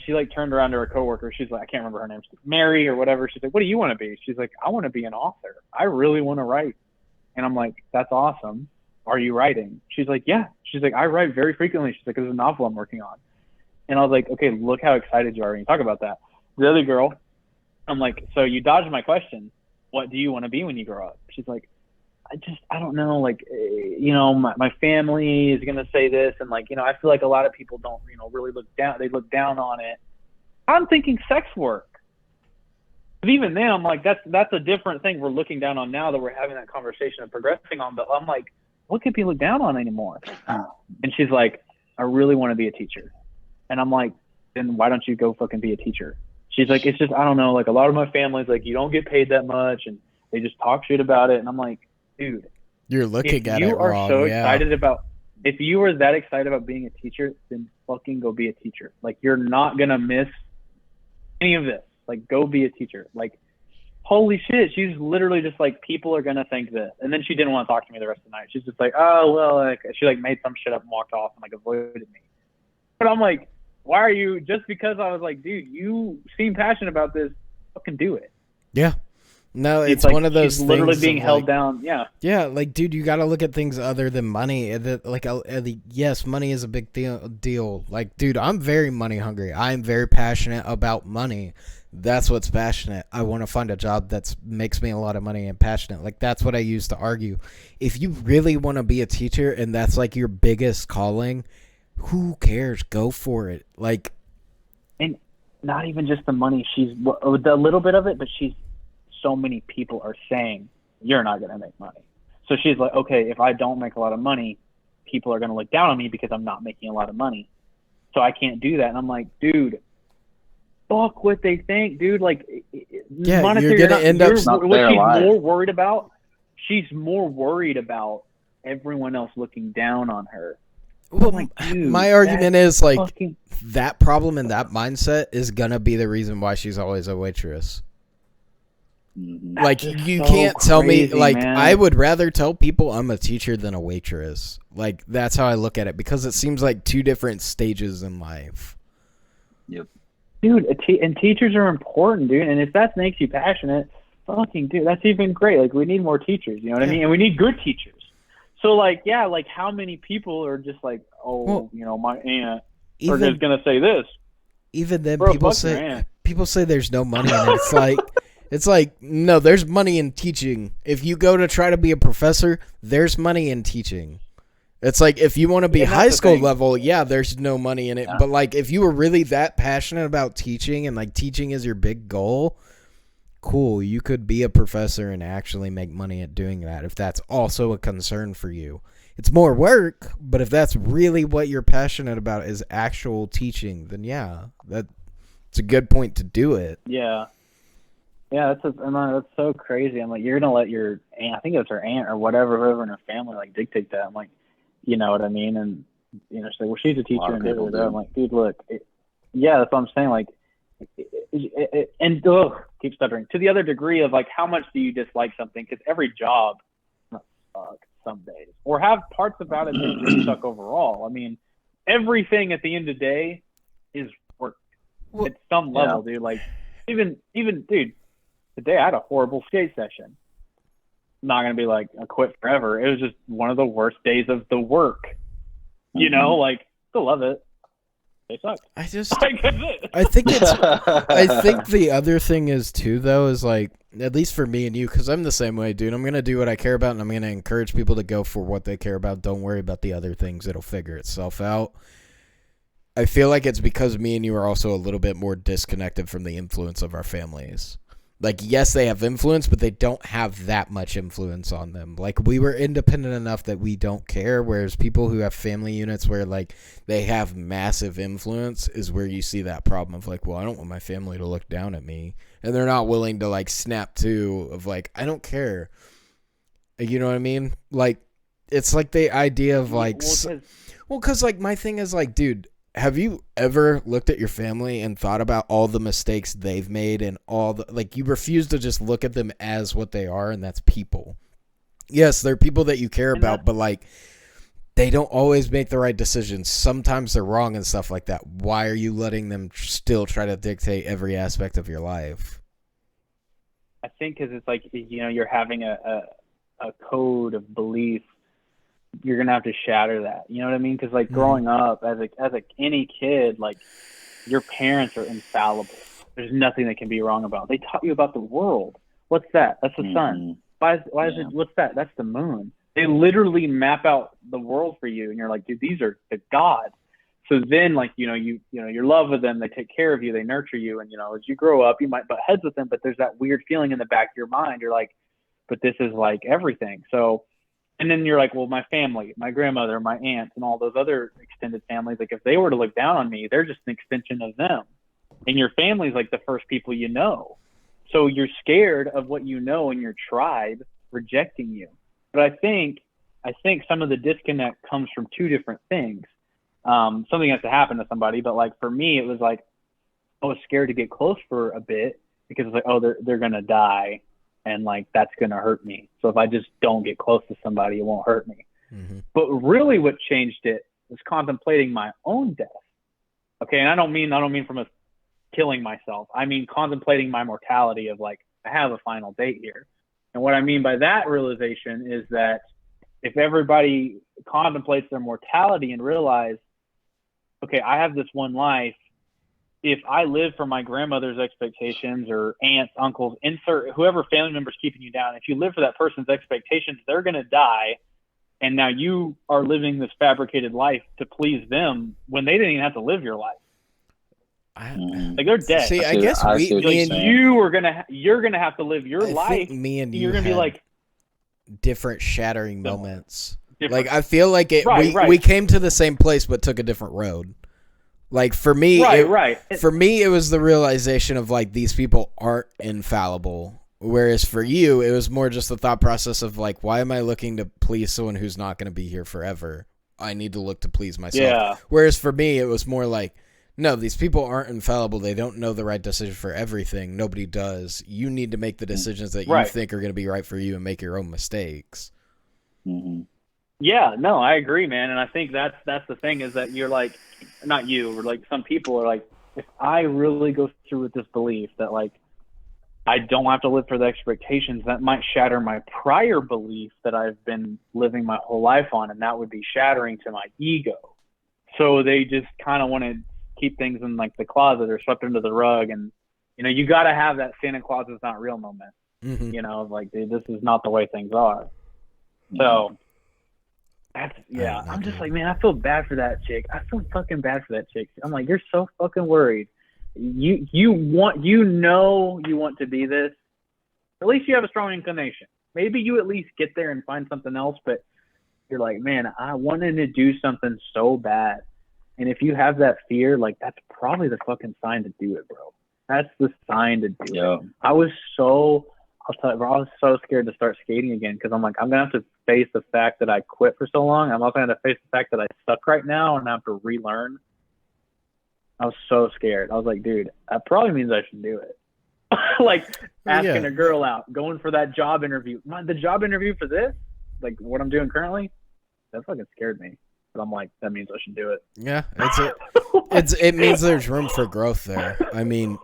she, like, turned around to her coworker. She's like, I can't remember her name. She's like, Mary or whatever. She's like, what do you want to be? She's like, I want to be an author. I really want to write. And I'm like, that's awesome. Are you writing? She's like, yeah. She's like, I write very frequently. She's like, there's a novel I'm working on. And I was like, okay, look how excited you are when you talk about that. The other girl, I'm like, so you dodged my question. What do you want to be when you grow up? She's like, I don't know. Like, my family is going to say this. And, like, I feel like a lot of people don't, really look down. They look down on it. I'm thinking sex work. But even then, I'm like, that's a different thing we're looking down on now that we're having that conversation and progressing on. But I'm like, what could people look down on anymore? And she's like, I really want to be a teacher. And I'm like, then why don't you go fucking be a teacher? She's like, it's just, I don't know, like a lot of my family's like, you don't get paid that much, and they just talk shit about it. And I'm like, dude, you're looking at it you are wrong. so Yeah. excited about, if you are that excited about being a teacher, then fucking go be a teacher. Like, you're not gonna miss any of this. Like, go be a teacher. Like, holy shit, she's literally just like, people are gonna think this. And then she didn't want to talk to me the rest of the night. She's just like, oh well, like, she like made some shit up and walked off and like avoided me. But I'm like, why are you, just because I was like, dude, you seem passionate about this, fucking do it. Yeah. No, it's like, one of those she's literally things being of, held like, down. Yeah. Yeah, like, dude, you got to look at things other than money. Like, yes, money is a big deal. Like, dude, I'm very money hungry. I'm very passionate about money. That's what's passionate. I want to find a job that makes me a lot of money and passionate. Like, that's what I used to argue. If you really want to be a teacher and that's like your biggest calling, who cares? Go for it. Like, and not even just the money. She's a little bit of it, but so many people are saying you're not going to make money. So she's like, okay, if I don't make a lot of money, people are going to look down on me because I'm not making a lot of money. So I can't do that. And I'm like, dude, fuck what they think, dude. Like, yeah, you're going to end up. What she's more worried about, she's more worried about everyone else looking down on her. Well, like, my argument is like that problem and that mindset is going to be the reason why she's always a waitress. Like, you can't tell me, like, man. I would rather tell people I'm a teacher than a waitress. Like, that's how I look at it, because it seems like two different stages in life. Yep. Dude, and teachers are important, dude. And if that makes you passionate, fucking dude, that's even great. Like, we need more teachers, you know what I mean? And we need good teachers. So, like, yeah, like, how many people are just like, oh, well, you know, my aunt are just going to say this. Even then, bro, people say there's no money in it. It's like... It's like, no, there's money in teaching. If you go to try to be a professor, there's money in teaching. It's like, if you want to be high school level, yeah, there's no money in it. Yeah. But, like, if you were really that passionate about teaching and, like, teaching is your big goal, cool, you could be a professor and actually make money at doing that if that's also a concern for you. It's more work, but if that's really what you're passionate about is actual teaching, then, yeah, that's a good point to do it. Yeah. Yeah, that's so crazy. I'm like, you're gonna let your aunt, I think it's her aunt or whatever, whoever in her family, like, dictate that. I'm like, you know what I mean? And you know, she's like, well, she's a teacher, and I'm like, dude, look, yeah, that's what I'm saying. Like, and keep stuttering. To the other degree of like, how much do you dislike something? Because every job suck some days, or have parts about it that just suck overall. I mean, everything at the end of the day is work at some level, dude. Like, even dude. Today I had a horrible skate session. Not going to be like, I quit forever. It was just one of the worst days of the work. You know, like, still love it. They suck. I think the other thing is too, though, is like, at least for me and you, because I'm the same way, dude. I'm going to do what I care about, and I'm going to encourage people to go for what they care about. Don't worry about the other things. It'll figure itself out. I feel like it's because me and you are also a little bit more disconnected from the influence of our families. Like, yes, they have influence, but they don't have that much influence on them. Like, we were independent enough that we don't care, whereas people who have family units where, like, they have massive influence is where you see that problem of, like, well, I don't want my family to look down at me. And they're not willing to, like, snap to of, like, I don't care. You know what I mean? Like, it's like the idea of, like... Well, because, like, my thing is, like, dude... Have you ever looked at your family and thought about all the mistakes they've made and all the, like, you refuse to just look at them as what they are, and that's people. Yes, they're people that you care about, but, like, they don't always make the right decisions. Sometimes they're wrong and stuff like that. Why are you letting them still try to dictate every aspect of your life? I think because it's like, you know, you're having a code of belief. You're gonna have to shatter that. You know what I mean? Because like growing up as any kid, like your parents are infallible. There's nothing that can be wrong about. They taught you about the world. What's that? That's the sun. Why is it? What's that? That's the moon. They literally map out the world for you, and you're like, dude, these are the gods. So then, like, you know, you're love with them. They take care of you. They nurture you, and you know, as you grow up, you might butt heads with them, but there's that weird feeling in the back of your mind. You're like, but this is like everything. So. And then you're like, well, my family, my grandmother, my aunts, and all those other extended families, like if they were to look down on me, they're just an extension of them. and your family's like the first people you know. So you're scared of what you know and your tribe rejecting you. But I think some of the disconnect comes from two different things. Something has to happen to somebody, but like for me, it was like I was scared to get close for a bit because it's like, oh, they're gonna die, and like that's gonna hurt me. So if I just don't get close to somebody, it won't hurt me. Mm-hmm. But really, what changed it was contemplating my own death. Okay, and I don't mean from a killing myself. I mean contemplating my mortality of like I have a final date here. And what I mean by that realization is that if everybody contemplates their mortality and realize, okay, I have this one life. If I live for my grandmother's expectations or aunts, uncles, insert whoever family member's keeping you down, if you live for that person's expectations, they're going to die. And now you are living this fabricated life to please them when they didn't even have to live your life. Like they're dead. See, I guess you're gonna have to live your life. Me and you you're gonna be like different shattering moments. Like I feel like we came to the same place but took a different road. Like for me, for me, it was the realization of like these people aren't infallible. Whereas for you, it was more just the thought process of like, why am I looking to please someone who's not going to be here forever? I need to look to please myself. Yeah. Whereas for me, it was more like, no, these people aren't infallible. They don't know the right decision for everything. Nobody does. You need to make the decisions that you think are going to be right for you and make your own mistakes. Mm-hmm. Yeah, no, I agree, man. And I think that's the thing is that you're like, not you, or like some people are like, if I really go through with this belief that like I don't have to live for the expectations, that might shatter my prior belief that I've been living my whole life on, and that would be shattering to my ego. So they just kind of want to keep things in like the closet or swept under the rug, and you know you got to have that Santa Claus is not real moment. Mm-hmm. You know, like dude, this is not the way things are. So that's I'm just like, man, I feel bad for that chick. I feel fucking bad for that chick. I'm like, you're so fucking worried. You want to be this. At least you have a strong inclination. Maybe you at least get there and find something else, but you're like, man, I wanted to do something so bad. And if you have that fear, like that's probably the fucking sign to do it, bro. That's the sign to do it. I was so scared to start skating again because I'm like, I'm gonna have to face the fact that I quit for so long. I'm also gonna face the fact that I suck right now and I have to relearn. I was so scared. I was like, dude, that probably means I should do it. Like asking a girl out, going for that job interview. The job interview for this, like what I'm doing currently, that fucking scared me. But I'm like, that means I should do it. Yeah, it means there's room for growth there. I mean,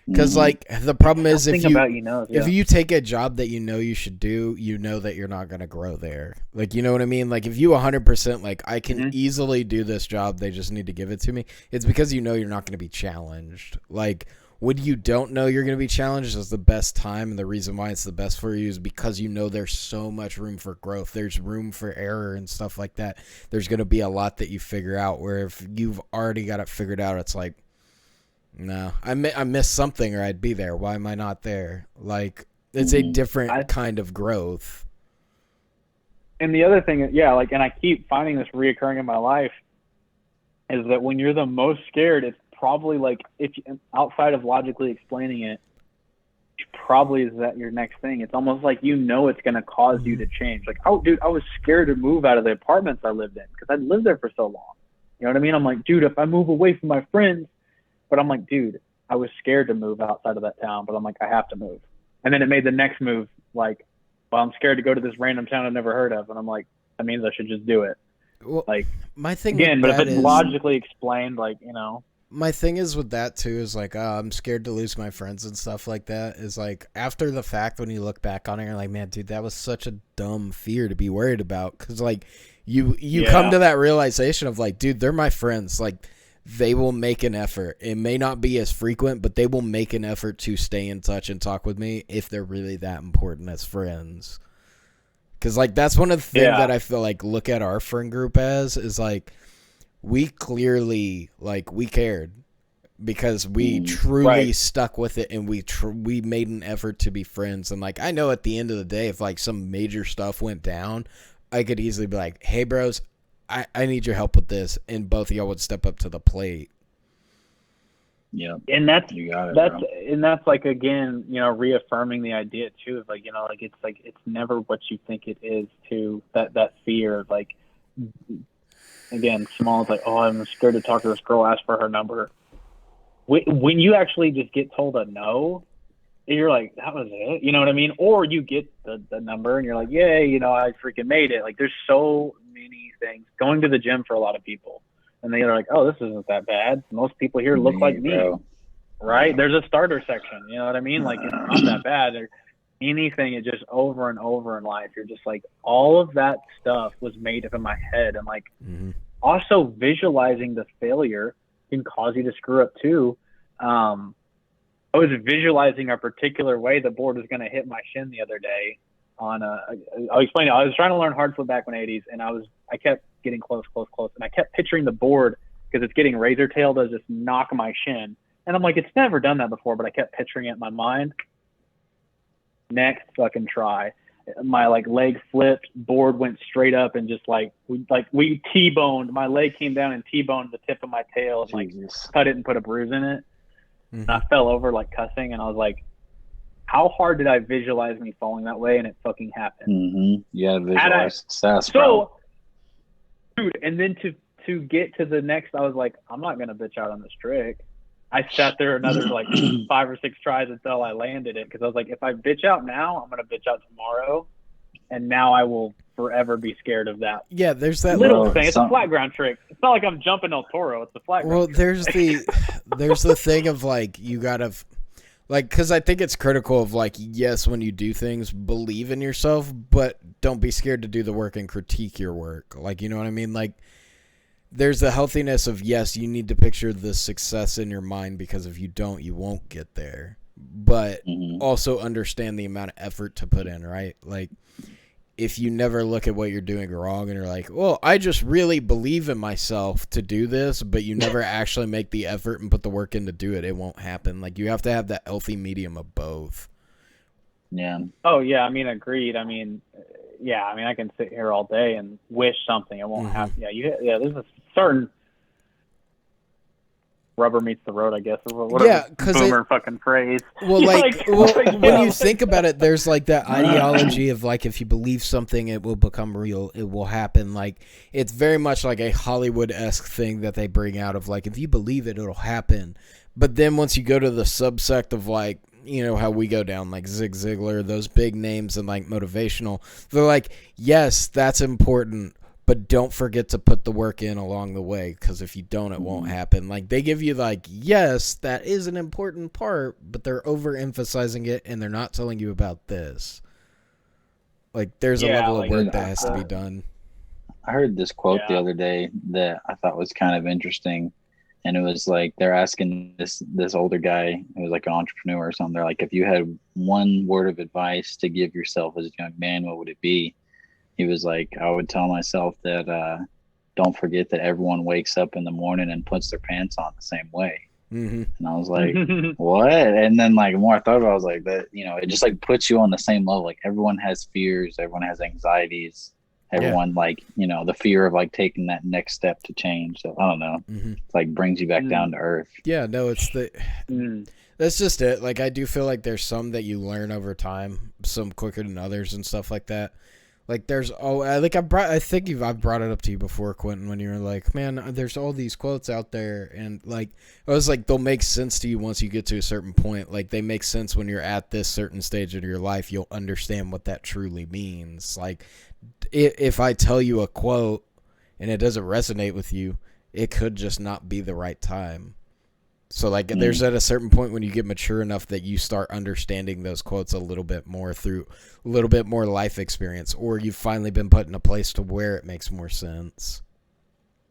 because like the problem is if you take a job that you know you should do, you know that you're not gonna grow there. Like you know what I mean? Like if you 100% like I can easily do this job, they just need to give it to me. It's because you know you're not gonna be challenged. Like when you don't know you're gonna be challenged is the best time, and the reason why it's the best for you is because you know there's so much room for growth. There's room for error and stuff like that. There's gonna be a lot that you figure out. Where if you've already got it figured out, it's like, no, I missed something or I'd be there. Why am I not there? Like, it's a different kind of growth. And the other thing, like, and I keep finding this reoccurring in my life, is that when you're the most scared, it's probably like, outside of logically explaining it, probably is that your next thing. It's almost like you know it's going to cause you to change. Like, oh, dude, I was scared to move out of the apartments I lived in because I'd lived there for so long. You know what I mean? I'm like, dude, if I move away from my friends, but I'm like, dude, I was scared to move outside of that town, but I'm like, I have to move. And then it made the next move like, well, I'm scared to go to this random town I've never heard of. And I'm like, that means I should just do it. Well, like, my thing again, but if it's logically explained, like, you know. My thing is with that too is like, I'm scared to lose my friends and stuff like that. Is like after the fact, when you look back on it, you're like, man, dude, that was such a dumb fear to be worried about. Cause like you come to that realization of like, dude, they're my friends. Like, they will make an effort. It may not be as frequent, but they will make an effort to stay in touch and talk with me if they're really that important as friends. Because, like, that's one of the things that I feel like look at our friend group as is, like, we clearly, like, we cared because we truly stuck with it and we made an effort to be friends. And, like, I know at the end of the day, if, like, some major stuff went down, I could easily be like, hey, bros, I need your help with this, and both of y'all would step up to the plate. Yeah. And that's bro. and that's like, again, reaffirming the idea too of like, it's never what you think it is too. That fear of like, again, small, it's like, oh, I'm scared to talk to this girl, ask for her number. When you actually just get told a no, you're like, that was it, you know what I mean? Or you get the number and you're like, yay, I freaking made it. Like, there's so many things. Going to the gym for a lot of people, and they're like, oh, this isn't that bad. Most people here look like me, bro. Right? Yeah. There's a starter section, you know what I mean? Like, it's not that bad. Or anything, it just over and over in life. You're just like, all of that stuff was made up in my head. And like, also visualizing the failure can cause you to screw up too. I was visualizing a particular way the board was going to hit my shin the other day. I'll explain it. I was trying to learn hard flip back 180s, and I kept getting close, and I kept picturing the board because it's getting razor tailed to just knock my shin. And I'm like, it's never done that before, but I kept picturing it in my mind. Next fucking try, my leg flipped, board went straight up, and just we T-boned. My leg came down and T-boned the tip of my tail and cut it and put a bruise in it. And I fell over cussing, and I was like, how hard did I visualize me falling that way? And it fucking happened. Yeah, visualize success, bro. So, dude, and then to get to the next, I was like, I'm not going to bitch out on this trick. I sat there another 5 or 6 tries until I landed it, because I was like, if I bitch out now, I'm going to bitch out tomorrow, and now I will forever be scared of that. Yeah, there's that little thing. It's a flat ground trick. It's not like I'm jumping El Toro. It's a flat ground trick. There's the thing of you gotta because I think it's critical of yes, when you do things, believe in yourself, but don't be scared to do the work and critique your work. You know what I mean? There's the healthiness of, yes, you need to picture the success in your mind, because if you don't, you won't get there. But also understand the amount of effort to put in, right? If you never look at what you're doing wrong and you're like, well, I just really believe in myself to do this, but you never actually make the effort and put the work in to do it, it won't happen. You have to have that healthy medium of both. Yeah. Oh, yeah. I mean, agreed. I mean, yeah. I mean, I can sit here all day and wish something. It won't happen. Yeah. There's a certain rubber meets the road, I guess. Yeah, because boomer fucking phrase. Well, when you think about it, there's that ideology of if you believe something, it will become real. It will happen. It's very much like a Hollywood-esque thing that they bring out of if you believe it, it'll happen. But then once you go to the subsect of how we go down, Zig Ziglar, those big names and motivational, they're yes, that's important, but don't forget to put the work in along the way, because if you don't, it won't happen. They give you yes, that is an important part, but they're overemphasizing it, and they're not telling you about this. There's a level of work that has to be done. I heard this quote the other day that I thought was kind of interesting, and it was they're asking this older guy who was an entrepreneur or something. They're if you had one word of advice to give yourself as a young man, what would it be? He was I would tell myself that don't forget that everyone wakes up in the morning and puts their pants on the same way. And I was like, what? And then the more I thought about it, I was like, that, it just puts you on the same level. Everyone has fears, everyone has anxieties, everyone the fear of taking that next step to change. So I don't know. It's brings you back down to earth. Yeah, no, it's that's just it. I do feel there's some that you learn over time, some quicker than others and stuff like that. There's I've brought it up to you before, Quentin, when you were man, there's all these quotes out there, and I was they'll make sense to you once you get to a certain point. They make sense when you're at this certain stage of your life. You'll understand what that truly means. If I tell you a quote and it doesn't resonate with you, it could just not be the right time. So there's at a certain point when you get mature enough that you start understanding those quotes a little bit more through a little bit more life experience, or you've finally been put in a place to where it makes more sense.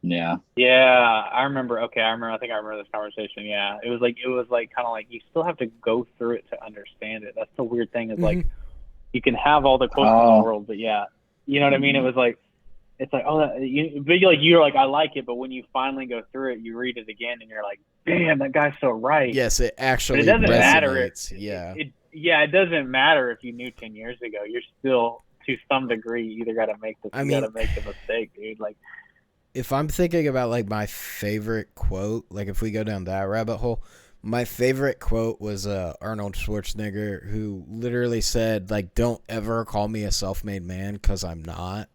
Yeah. Yeah. I remember. I think I remember this conversation. Yeah. It was kind of you still have to go through it to understand it. That's the weird thing is you can have all the quotes in the world, but yeah, you know what I mean? It was it's you're I like it, but when you finally go through it, you read it again and you're like, damn, that guy's so right. Yes, it actually but it doesn't resonates. Matter. It doesn't matter if you knew 10 years ago. You're still, to some degree, you either got to make the mistake, dude. If I'm thinking about my favorite quote, if we go down that rabbit hole, My favorite quote was Arnold Schwarzenegger, who literally said, like, don't ever call me a self-made man, because I'm not.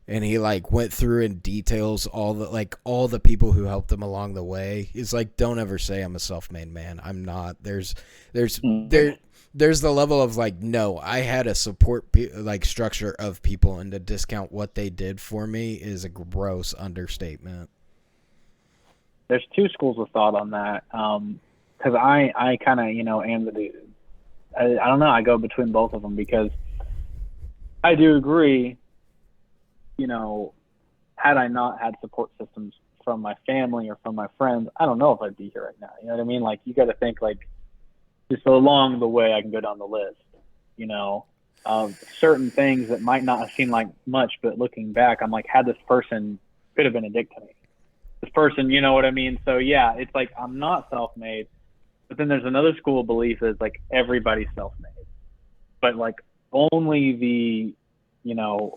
And he, like, went through in details all the people who helped him along the way. He's like, don't ever say I'm a self-made man. I'm not. There's the level of, like, no, I had a support structure of people, and to discount what they did for me is a gross understatement. There's two schools of thought on that. Because I kind of, am the dude. I don't know. I go between both of them because I do agree, had I not had support systems from my family or from my friends, I don't know if I'd be here right now. You know what I mean? Like, you got to think, like, just along the way I can go down the list, of certain things that might not have seemed like much, but looking back, I'm like, had this person could have been a dick to me. This person, you know what I mean? So yeah, it's like, I'm not self-made, but then there's another school of belief that's like everybody's self-made, but like only the,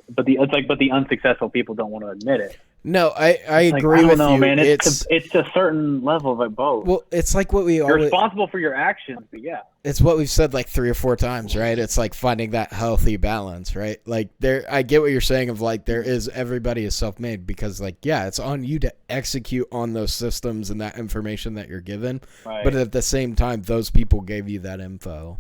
but the unsuccessful people don't want to admit it. No, I agree with you. Man. It's a certain level of like both. Well, it's like what you're responsible for your actions, but yeah. It's what we've said like 3 or 4 times, right? It's like finding that healthy balance, right? Like I get what you're saying of like everybody is self-made because like, yeah, it's on you to execute on those systems and that information that you're given. Right. But at the same time, those people gave you that info.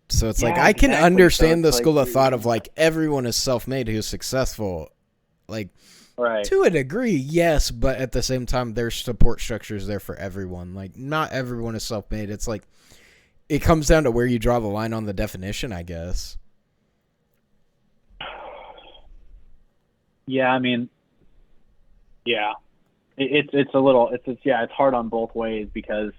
So it's like, I can understand the school of thought of like everyone is self-made who's successful. Like, right. To a degree, yes, but at the same time, there's support structures there for everyone. Like, not everyone is self-made. It's like, it comes down to where you draw the line on the definition, I guess. Yeah, I mean, yeah, it's a little, it's hard on both ways because,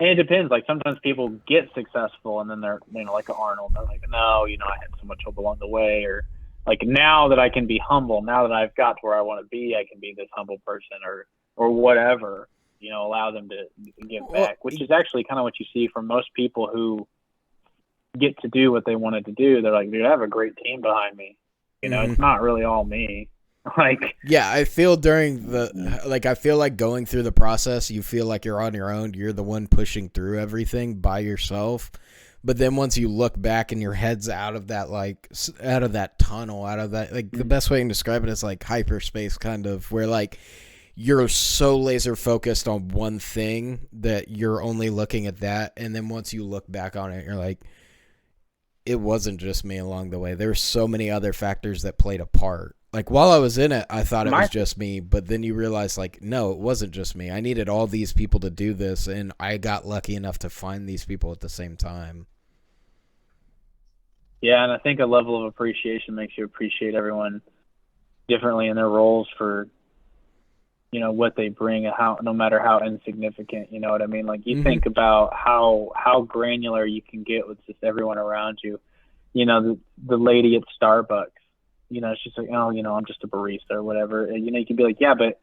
and it depends. Like sometimes people get successful and then they're, like an Arnold, they're like, no, I had so much hope along the way, or like now that I can be humble, now that I've got to where I want to be, I can be this humble person or whatever, allow them to give back, which is actually kind of what you see from most people who get to do what they wanted to do. They're like, dude, I have a great team behind me. It's not really all me. Like, yeah, I feel I feel like going through the process, you feel like you're on your own. You're the one pushing through everything by yourself. But then once you look back and your head's out of that, tunnel, the best way to describe it is like hyperspace kind of, where like you're so laser focused on one thing that you're only looking at that. And then once you look back on it, you're like, it wasn't just me along the way. There's so many other factors that played a part. Like while I was in it, I thought it was just me, but then you realize like, no, it wasn't just me. I needed all these people to do this, and I got lucky enough to find these people at the same time. Yeah, and I think a level of appreciation makes you appreciate everyone differently in their roles for, what they bring, no matter how insignificant, you know what I mean? Like you think about how granular you can get with just everyone around you. The lady at Starbucks, she's like, oh, I'm just a barista or whatever. And, you can be like, yeah, but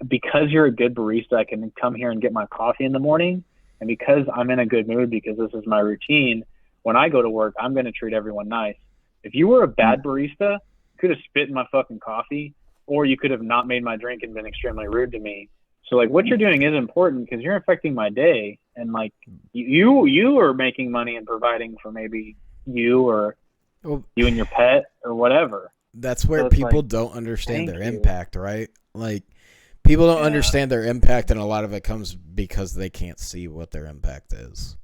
because you're a good barista, I can come here and get my coffee in the morning. And because I'm in a good mood, because this is my routine, when I go to work, I'm going to treat everyone nice. If you were a bad barista, you could have spit in my fucking coffee, or you could have not made my drink and been extremely rude to me. So like what you're doing is important because you're affecting my day. And like you are making money and providing for maybe you or you and your pet or whatever. That's where people don't understand their impact, right? Like people don't understand their impact, and a lot of it comes because they can't see what their impact is.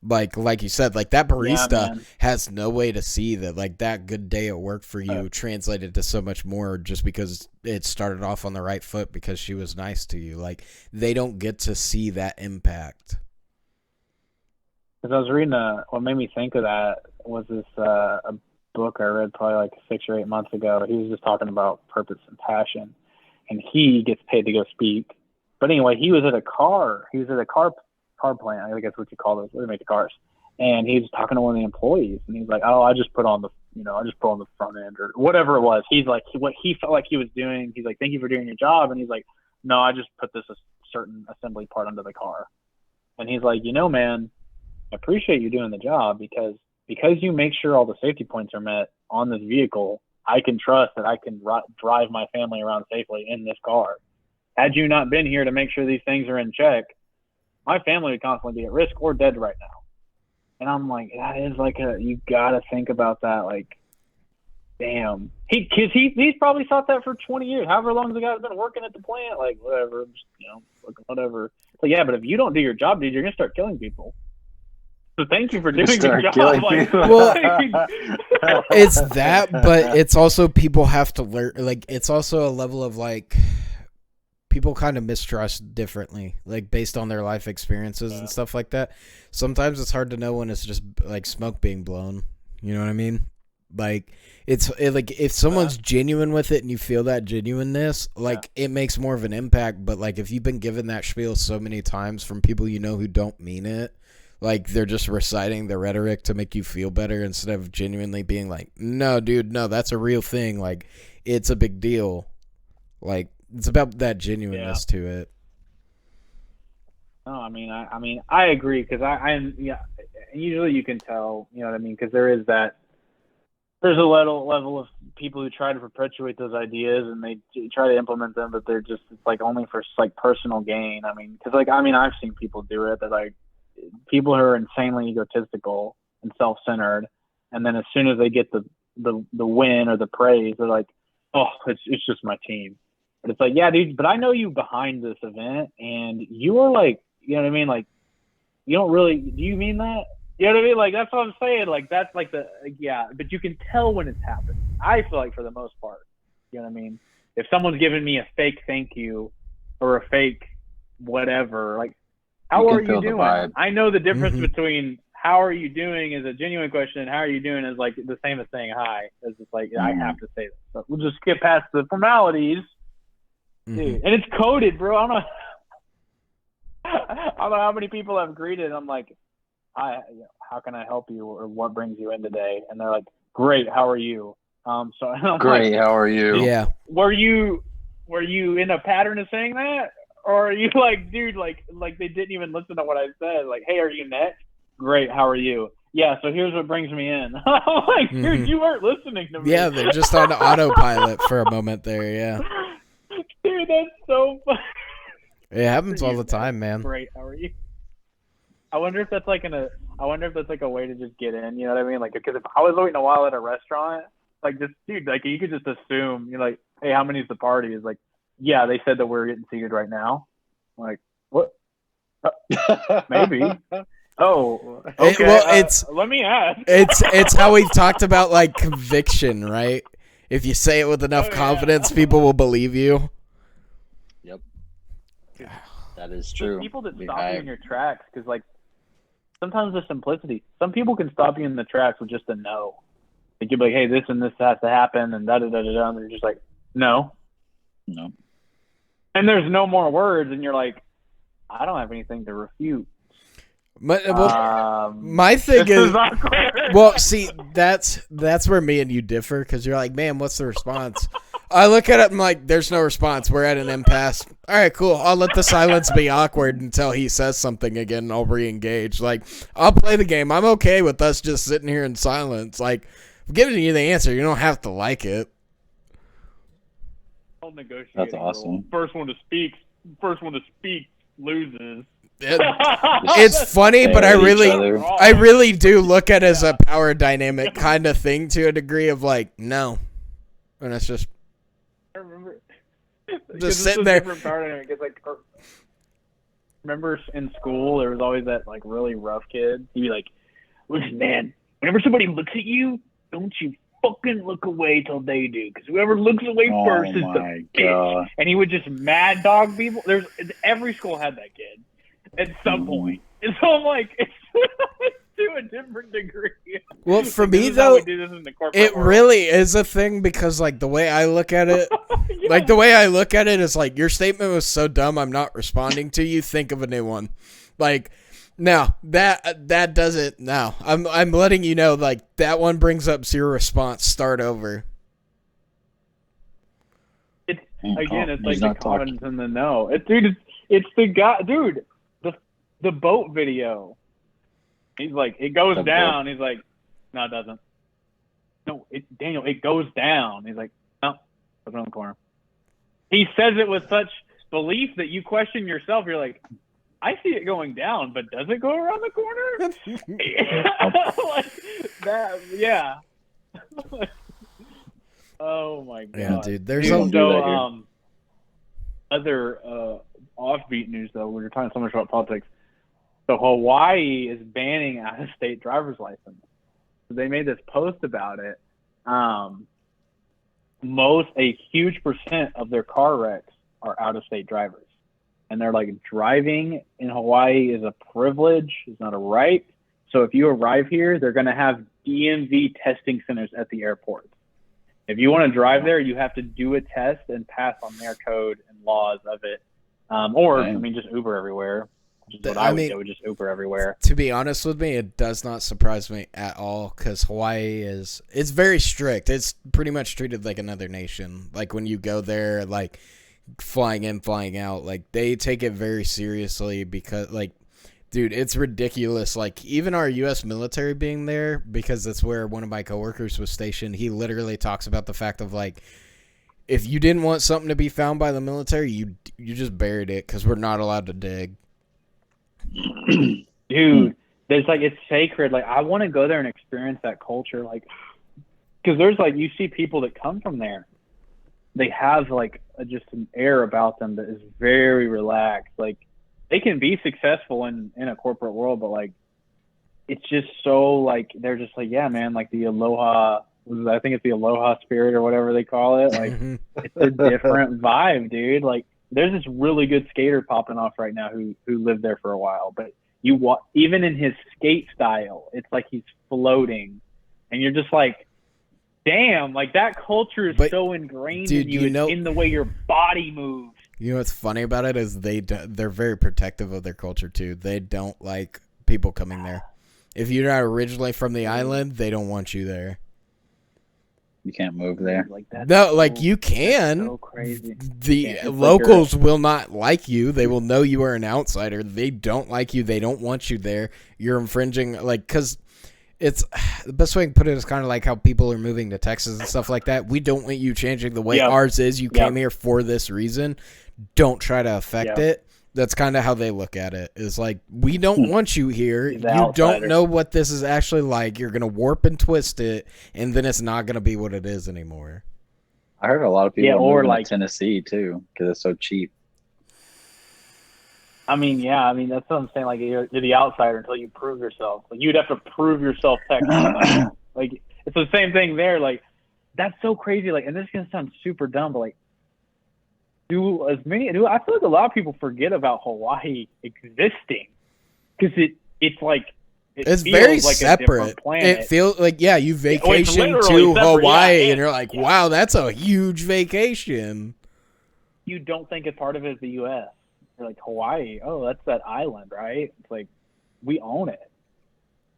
Like you said, like that barista has no way to see that like that good day at work for you translated to so much more just because it started off on the right foot because she was nice to you. Like they don't get to see that impact. Because I was reading what made me think of that was this a book I read probably like 6 or 8 months ago. He was just talking about purpose and passion, and he gets paid to go speak. But anyway, he was at a car plant, I guess what you call those, where they make the cars. And he was talking to one of the employees, and he's like, "Oh, I just put on the front end or whatever it was." He's like, what he felt like he was doing. He's like, "Thank you for doing your job," and he's like, "No, I just put this a certain assembly part under the car." And he's like, "Man, I appreciate you doing the job because you make sure all the safety points are met on this vehicle. I can trust that I can drive my family around safely in this car." had you not been here to make sure these things are in check, my family would constantly be at risk or dead right now. And I'm like, that is like you got to think about that. Like, damn. He's probably thought that for 20 years. However long the guy's been working at the plant, like, whatever, just, whatever. But yeah, but if you don't do your job, dude, you're going to start killing people. So thank you for doing your job. Like, well, it's that, but it's also people have to learn. Like, it's also a level of like people kind of mistrust differently, like based on their life experiences and stuff like that. Sometimes it's hard to know when it's just like smoke being blown. You know what I mean? Like like if someone's genuine with it and you feel that genuineness, like it makes more of an impact. But like if you've been given that spiel so many times from people you know who don't mean it. Like, they're just reciting the rhetoric to make you feel better instead of genuinely being like, no, dude, no, that's a real thing. Like, it's a big deal. Like, it's about that genuineness to it. No, I mean, I agree because I'm usually you can tell, you know what I mean? Because there's a level of people who try to perpetuate those ideas and they try to implement them, but they're just, it's like only for like personal gain. I mean, because like, I mean, I've seen people do it that like, people who are insanely egotistical and self-centered, and then as soon as they get the win or the praise, they're like, oh, it's just my team. But it's like, yeah, dude, but I know you behind this event, and you are like, you know what I mean? Like, you don't really, do you mean that? You know what I mean? Like, that's what I'm saying. Like, that's like but you can tell when it's happening. I feel like for the most part, you know what I mean? If someone's giving me a fake thank you or a fake whatever, like, how are you doing? I know the difference between how are you doing is a genuine question and how are you doing is like the same as saying hi. It's just like, I have to say this. So we'll just skip past the formalities. Dude. And it's coded, bro. I don't know how many people I've greeted. I'm like, hi, how can I help you or what brings you in today? And they're like, great, how are you? So I'm great, like, how are you? Yeah. Were you in a pattern of saying that? Or are you like, dude, like they didn't even listen to what I said? Like, hey, are you next? Great, how are you? Yeah, so here's what brings me in. I'm like, dude, you weren't listening to me. Yeah, they're just on autopilot for a moment there, yeah. Dude, that's so funny. It happens all the time, man. Great, how are you? I wonder if that's like a way to just get in, you know what I mean? Like, because if I was waiting a while at a restaurant, like, just, dude, like, you could just assume, you're like, hey, how many's the party? Is like, yeah, they said that we're getting seated right now. I'm like, what? Maybe. Oh, okay. Let me ask. It's how we've talked about like conviction, right? If you say it with enough confidence, people will believe you. Yep, that is true. People that stop you in your tracks, because like sometimes the simplicity. Some people can stop you in the tracks with just a no. Like, you'll be like, hey, this and this has to happen, and da da da da da. And they're just like, no. And there's no more words, and you're like, I don't have anything to refute. My thing is well, see, that's where me and you differ, because you're like, man, what's the response? I look at it, I'm like, there's no response. We're at an impasse. All right, cool. I'll let the silence be awkward until he says something again, and I'll re-engage. Like, I'll play the game. I'm okay with us just sitting here in silence. Like, I'm giving you the answer. You don't have to like it. That's awesome. First one to speak loses. It's funny, but I really do look at it as a power dynamic kind of thing to a degree of like, no. And it's just, I remember just sitting there. Power dynamic. It's like, remember in school, there was always that like really rough kid. He'd be like, listen, man, whenever somebody looks at you, don't you fucking look away till they do, because whoever looks away first is the bitch. And he would just mad dog people. Every school had that kid at some point. And so I'm like, it's to a different degree. Well, for me though, it really is a thing, because like the way I look at it, like the way I look at it is like, your statement was so dumb, I'm not responding to you. Think of a new one. Like, no, that does it. No, I'm letting you know, like, that one brings up zero response. Start over. It's like the confidence in the no. It's the guy, dude. The boat video. He's like, it goes down. He's like, no, it doesn't. No, Daniel, it goes down. He's like, no, it's around the corner. He says it with such belief that you question yourself. You're like, I see it going down, but does it go around the corner? Like that, yeah. Oh my god. Yeah, dude. There's other offbeat news though. We were talking so much about politics. So Hawaii is banning out-of-state driver's license. So they made this post about it. A huge percent of their car wrecks are out-of-state drivers. And they're like, driving in Hawaii is a privilege, it's not a right. So if you arrive here, they're going to have DMV testing centers at the airport. If you want to drive there, you have to do a test and pass on their code and laws of it. Just Uber everywhere. Which is what I would just Uber everywhere. To be honest with me, it does not surprise me at all because Hawaii it's very strict. It's pretty much treated like another nation. Like when you go there, like flying in, flying out, like they take it very seriously because like, dude, it's ridiculous. Like even our U.S. military being there, because that's where one of my coworkers was stationed, he literally talks about the fact of like, if you didn't want something to be found by the military, you just buried it because we're not allowed to dig. Dude, there's like, it's sacred. Like I want to go there and experience that culture. Like, because there's like, you see people that come from there, they have like just an air about them that is very relaxed. Like they can be successful in a corporate world, but like, it's just so like, they're just like, yeah, man, like the aloha, I think it's the aloha spirit or whatever they call it. Like it's a different vibe, dude. Like there's this really good skater popping off right now who lived there for a while, but even in his skate style, it's like he's floating and you're just like, damn, like that culture is so ingrained in you, in the way your body moves. You know what's funny about it is they're very protective of their culture too. They don't like people coming there. If you're not originally from the island, they don't want you there. You can't move there. You can. So crazy. The locals will not like you. They will know you are an outsider. They don't like you. They don't want you there. You're infringing, like, because it's the best way I can put it is kind of like how people are moving to Texas and stuff like that. We don't want you changing the way ours is. You came here for this reason. Don't try to affect it. That's kind of how they look at it. Is like, we don't want you here. You don't know what this is actually like. You're going to warp and twist it, and then it's not going to be what it is anymore. I heard a lot of people are moving to Tennessee, too, because it's so cheap. I mean, that's what I'm saying. Like, you're the outsider until you prove yourself. Like, you'd have to prove yourself technically. Like, it's the same thing there. Like, that's so crazy. Like, and this is going to sound super dumb, but, like, I feel like a lot of people forget about Hawaii existing because it's like it's very like separate. It feels like you vacation to Hawaii and you're like, wow, that's a huge vacation. You don't think it's part of it as the U.S. You're like, Hawaii, oh, that's that island, right? It's like we own it.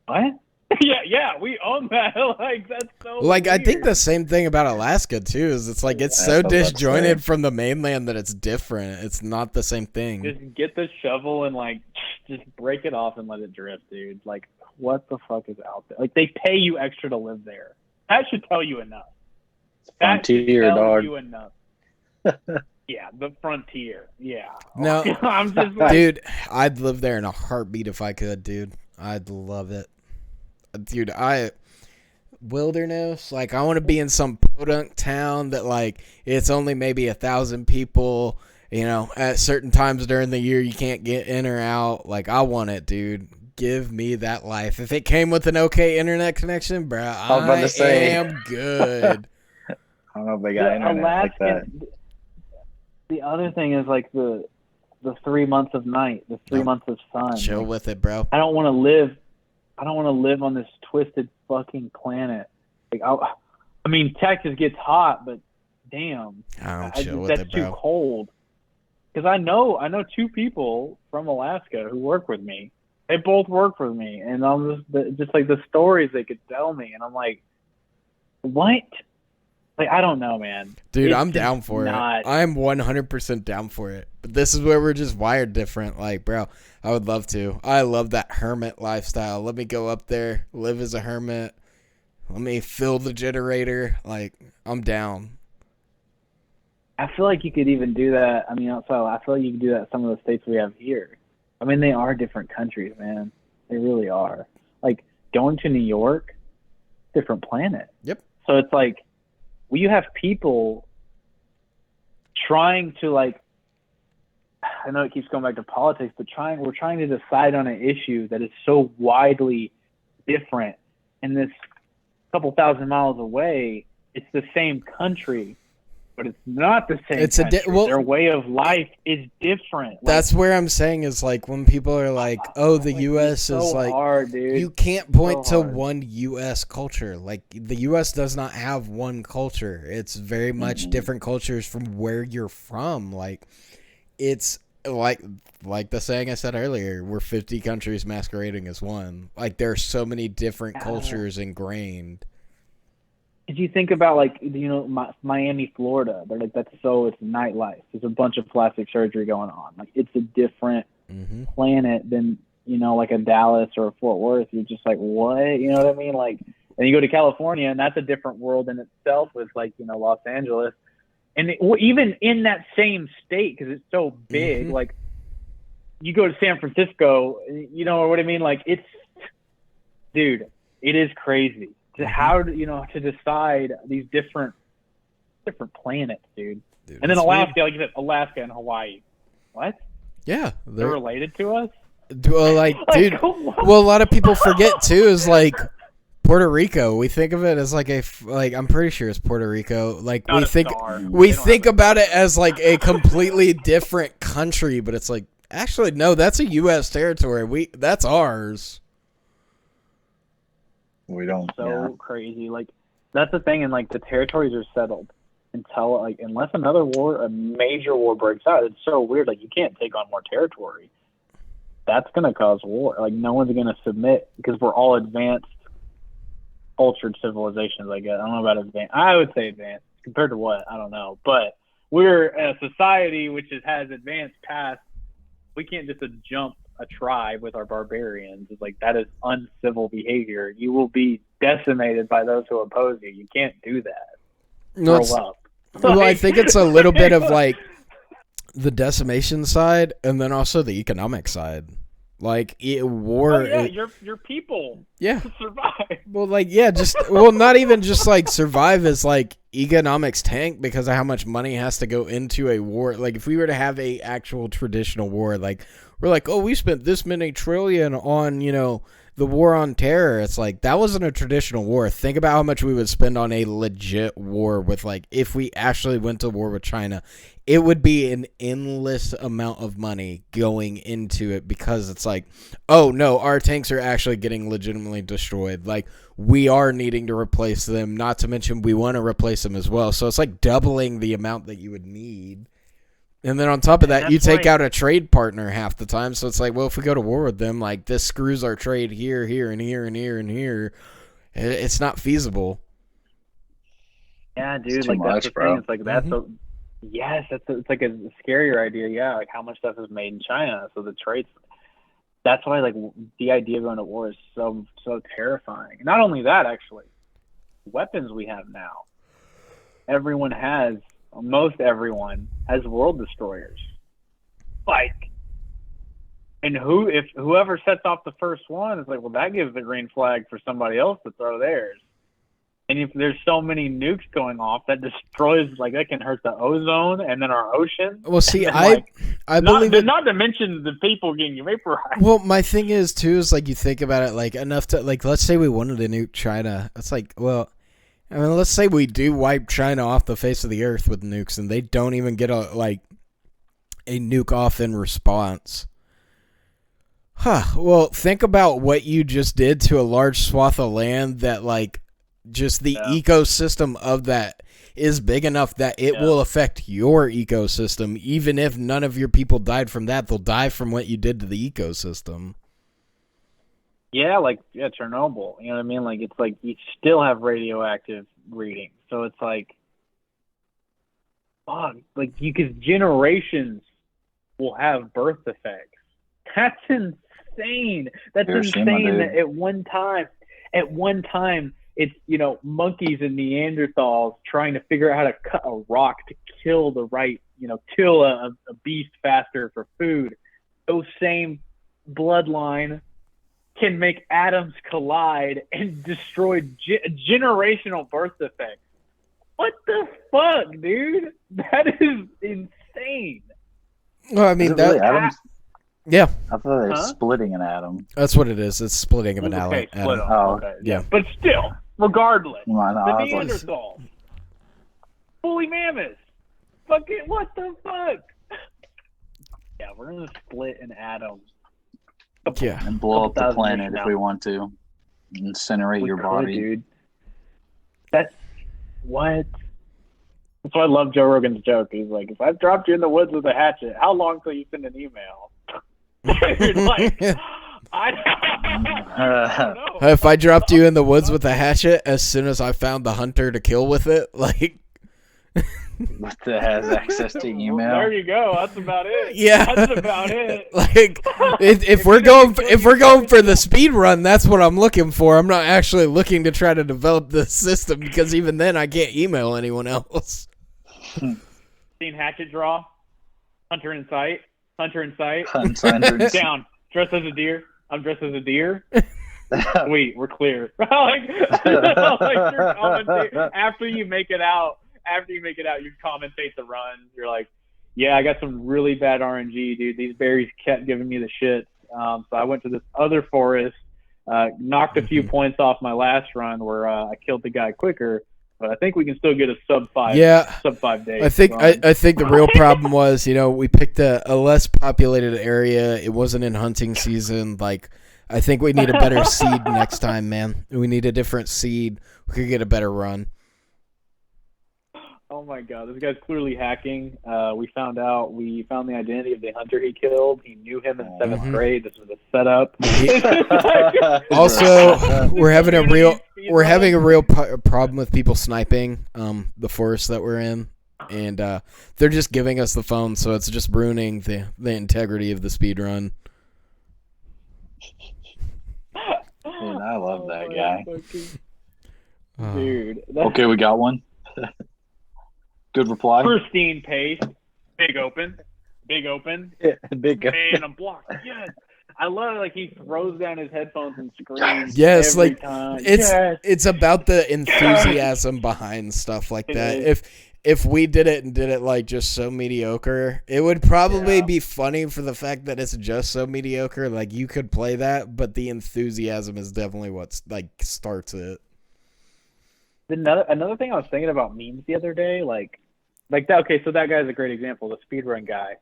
What? Yeah, we own that. Like that's so. Like weird. I think the same thing about Alaska too. Is it's like it's so disjointed from the mainland that it's different. It's not the same thing. Just get the shovel and like just break it off and let it drift, dude. Like what the fuck is out there? Like they pay you extra to live there. That should tell you enough. Frontier, dog. You enough. Yeah, the frontier. Yeah. No, I'm just like, dude. I'd live there in a heartbeat if I could, dude. I'd love it. Dude, wilderness, like I want to be in some podunk town that like it's only maybe 1,000 people, you know, at certain times during the year you can't get in or out. Like I want it, dude. Give me that life. If it came with an okay internet connection, bro, I am good. I don't know if they got internet like that. The other thing is like the 3 months of night, the 3 months of sun. Chill with it, bro. I don't want to live on this twisted fucking planet. Like, I mean, Texas gets hot, but damn, with it, bro. That's too cold. Because I know 2 people from Alaska who work with me. They both work with me, and I'm just like the stories they could tell me, and I'm like, what? Like, I don't know, man. Dude, I'm down for it. I'm 100% down for it. But this is where we're just wired different. Like, bro, I would love to. I love that hermit lifestyle. Let me go up there, live as a hermit. Let me fill the generator. Like, I'm down. I feel like you could even do that. I mean, outside, I feel like you can do that in some of the states we have here. I mean, they are different countries, man. They really are. Like, going to New York, different planet. Yep. So it's like, well, you have people trying to, like, I know it keeps going back to politics, but we're trying to decide on an issue that is so widely different. And this couple thousand miles away, it's the same country, but it's not the same country. Their way of life is different. That's where I'm saying is, like, when people are like, oh, the U.S. is so like, hard, dude. You can't point to one U.S. culture. Like, the U.S. does not have one culture. It's very much different cultures from where you're from. Like, it's like the saying I said earlier, we're 50 countries masquerading as one. Like, there are so many different cultures ingrained. Did you think about, like, you know, Miami, Florida? They're like, it's nightlife. There's a bunch of plastic surgery going on. Like, it's a different planet than, you know, like a Dallas or a Fort Worth. You're just like, what? You know what I mean? Like, and you go to California, and that's a different world in itself with, like, you know, Los Angeles. And even in that same state, because it's so big, like, you go to San Francisco, you know what I mean? Like, dude, it is crazy. To decide these different planets, dude. And then Alaska, like you said, Alaska and Hawaii. What? Yeah. They're related to us? Well, like, dude, well, a lot of people forget, too, is, like, Puerto Rico. We think of it as, like, I'm pretty sure it's Puerto Rico. Like, we think about it as, like, a completely different country, but it's like, actually, no, that's a U.S. territory. That's ours. We don't. Crazy. Like, that's the thing, and, like, the territories are settled until, like, unless a major war breaks out. It's so weird. Like, you can't take on more territory. That's gonna cause war. Like, no one's gonna submit because we're all advanced, cultured civilizations. I guess I don't know about advanced. I would say advanced compared to what? I don't know. But we're a society which has advanced past. We can't just jump a tribe with our barbarians. It's like, that is uncivil behavior. You will be decimated by those who oppose you. You can't do that. Grow up. Well, I think it's a little bit of, like, the decimation side and then also the economic side. Like, war. Your people. Yeah. Survive. Well, like, yeah, not even just, like, survive as, like, economics tank because of how much money has to go into a war. Like, if we were to have a actual traditional war, like, we're like, oh, we spent this many trillion on, you know, the war on terror. It's like, that wasn't a traditional war. Think about how much we would spend on a legit war with, like, if we actually went to war with China, it would be an endless amount of money going into it because it's like, oh, no, our tanks are actually getting legitimately destroyed. Like, we are needing to replace them, not to mention we want to replace them as well. So it's like doubling the amount that you would need. And then on top of that, you take out a trade partner half the time. So it's like, well, if we go to war with them, like, this screws our trade here, here, and here, and here, and here. It's not feasible. Yeah, dude. Like, that's the thing. It's like, that's it's like a scarier idea. Yeah, like, how much stuff is made in China. So the trades. That's why, like, the idea of going to war is so terrifying. Not only that, actually, weapons we have now. Most everyone has world destroyers. Like, and whoever sets off the first one is like, well, that gives the green flag for somebody else to throw theirs. And if there's so many nukes going off, that destroys, like, that can hurt the ozone and then our ocean. Well, see, I believe it. Not to mention the people getting vaporized. Well, my thing is, too, is, like, you think about it, like, enough to, like, let's say we wanted to nuke China. It's like, well, I mean, let's say we do wipe China off the face of the earth with nukes, and they don't even get a nuke off in response. Well, think about what you just did to a large swath of land that, like, just the ecosystem of that is big enough that it will affect your ecosystem. Even if none of your people died from that, they'll die from what you did to the ecosystem. Yeah, like, Chernobyl. You know what I mean? Like, it's like you still have radioactive readings. So it's like, like, because generations will have birth defects. That's insane. That's insane that at one time, it's, you know, monkeys and Neanderthals trying to figure out how to cut a rock to kill the right, kill a beast faster for food, those same bloodline can make atoms collide and destroy generational birth defects. What the fuck, dude? That is insane. Well, I mean, really atoms? Yeah. I thought they were splitting an atom. That's what it is. It's splitting of an atom. Split them. Oh, okay. Yeah. But still, regardless, Well, no, the I was like, Neanderthals, woolly mammoths, fucking what the fuck? Yeah, we're gonna split an atom. Yeah. and blow up the 1,000 planet years if now. we want to. Incinerate your could, body. dude. That's what. That's why I love Joe Rogan's joke. He's like, if I dropped you in the woods with a hatchet, how long till you send an email? Dude, like, I don't know. If I dropped you in the woods with a hatchet, as soon as I found the hunter to kill with it, like, That has access to email. Well, there you go. That's about it. yeah, That's about it. Like, if we're going for the speed run, that's what I'm looking for. I'm not actually looking to try to develop the system, because even then I can't email anyone else. Seen hatchet draw? Hunter in sight. Hunter in sight. Down. Dressed as a deer. I'm dressed as a deer. Sweet, we're clear. like you're commenting, after you make it out, you commentate the run. You're like, yeah, I got some really bad RNG, dude. These berries kept giving me the shit. So I went to this other forest, knocked a few points off my last run where I killed the guy quicker. But I think we can still get a sub 5 days. I think the real problem was, we picked a less populated area. It wasn't in hunting season. Like, I think we need a better seed next time, man. We need a different seed. We could get a better run. Oh my god, this guy's clearly hacking. We found the identity of the hunter he killed. He knew him in 7th grade. This was a setup. Also, we're having a real problem with people sniping the forest that we're in, and they're just giving us the phone, so it's just ruining the integrity of the speed run. Dude, I love that guy. Dude. Okay, we got one. Good reply. Pristine pace. Big open. Big open. Man, I'm blocked. Yes. I love it. Like, he throws down his headphones and screams. Yes, every like time. it's about the enthusiasm behind stuff like that. If we did it like just so mediocre, it would probably be funny for the fact that it's just so mediocre. Like, you could play that, but the enthusiasm is definitely what like starts it. Another thing I was thinking about memes the other day, like that. Okay, so that guy's a great example, the speedrun guy.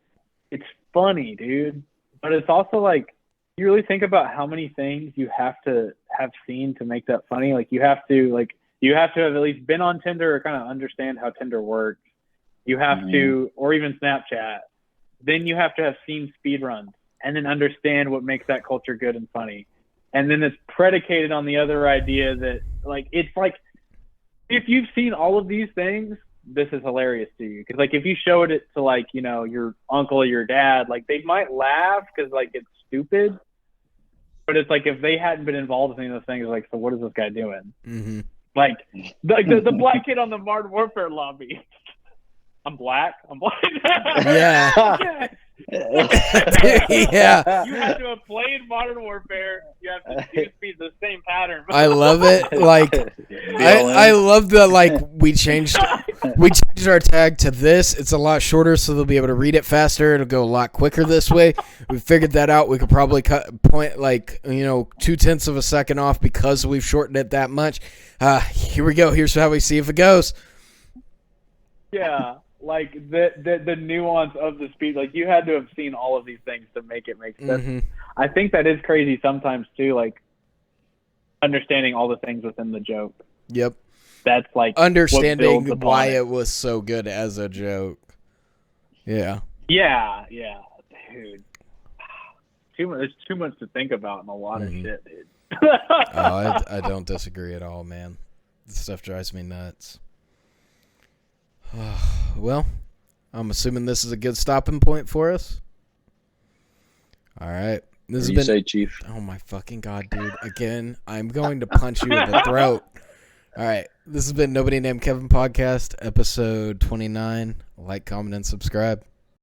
It's funny, dude, but it's also like, you really think about how many things you have to have seen to make that funny. Like, you have to have at least been on Tinder or kind of understand how Tinder works. You have to, or even Snapchat. Then you have to have seen speedruns and then understand what makes that culture good and funny. And then it's predicated on the other idea that, like, it's like, if you've seen all of these things, this is hilarious to you. Because, like, if you showed it to, like, your uncle or your dad, like, they might laugh because, like, it's stupid. But it's like, if they hadn't been involved in any of those things, like, so what is this guy doing? Mm-hmm. Like the black kid on the Modern Warfare lobby. I'm black. Yeah. Yeah. You have to have played Modern Warfare. You have to see the same pattern. I love it. Like, I love that. Like, we changed our tag to this. It's a lot shorter, so they'll be able to read it faster. It'll go a lot quicker this way. We figured that out. We could probably cut point 0.2 of a second off because we've shortened it that much. Here we go. Here's how we see if it goes. Yeah. Like, the nuance of the speed, like, you had to have seen all of these things to make it make sense. Mm-hmm. I think that is crazy sometimes too, like, understanding all the things within the joke. Yep. That's like understanding why it was so good as a joke. Yeah. Yeah, dude. There's too much to think about in a lot of shit, dude. I don't disagree at all, man. This stuff drives me nuts. Well, I'm assuming this is a good stopping point for us. All right. This has been. Say, Chief? Oh my fucking god, dude! Again, I'm going to punch you in the throat. All right. This has been Nobody Named Kevin podcast, episode 29. Like, comment, and subscribe.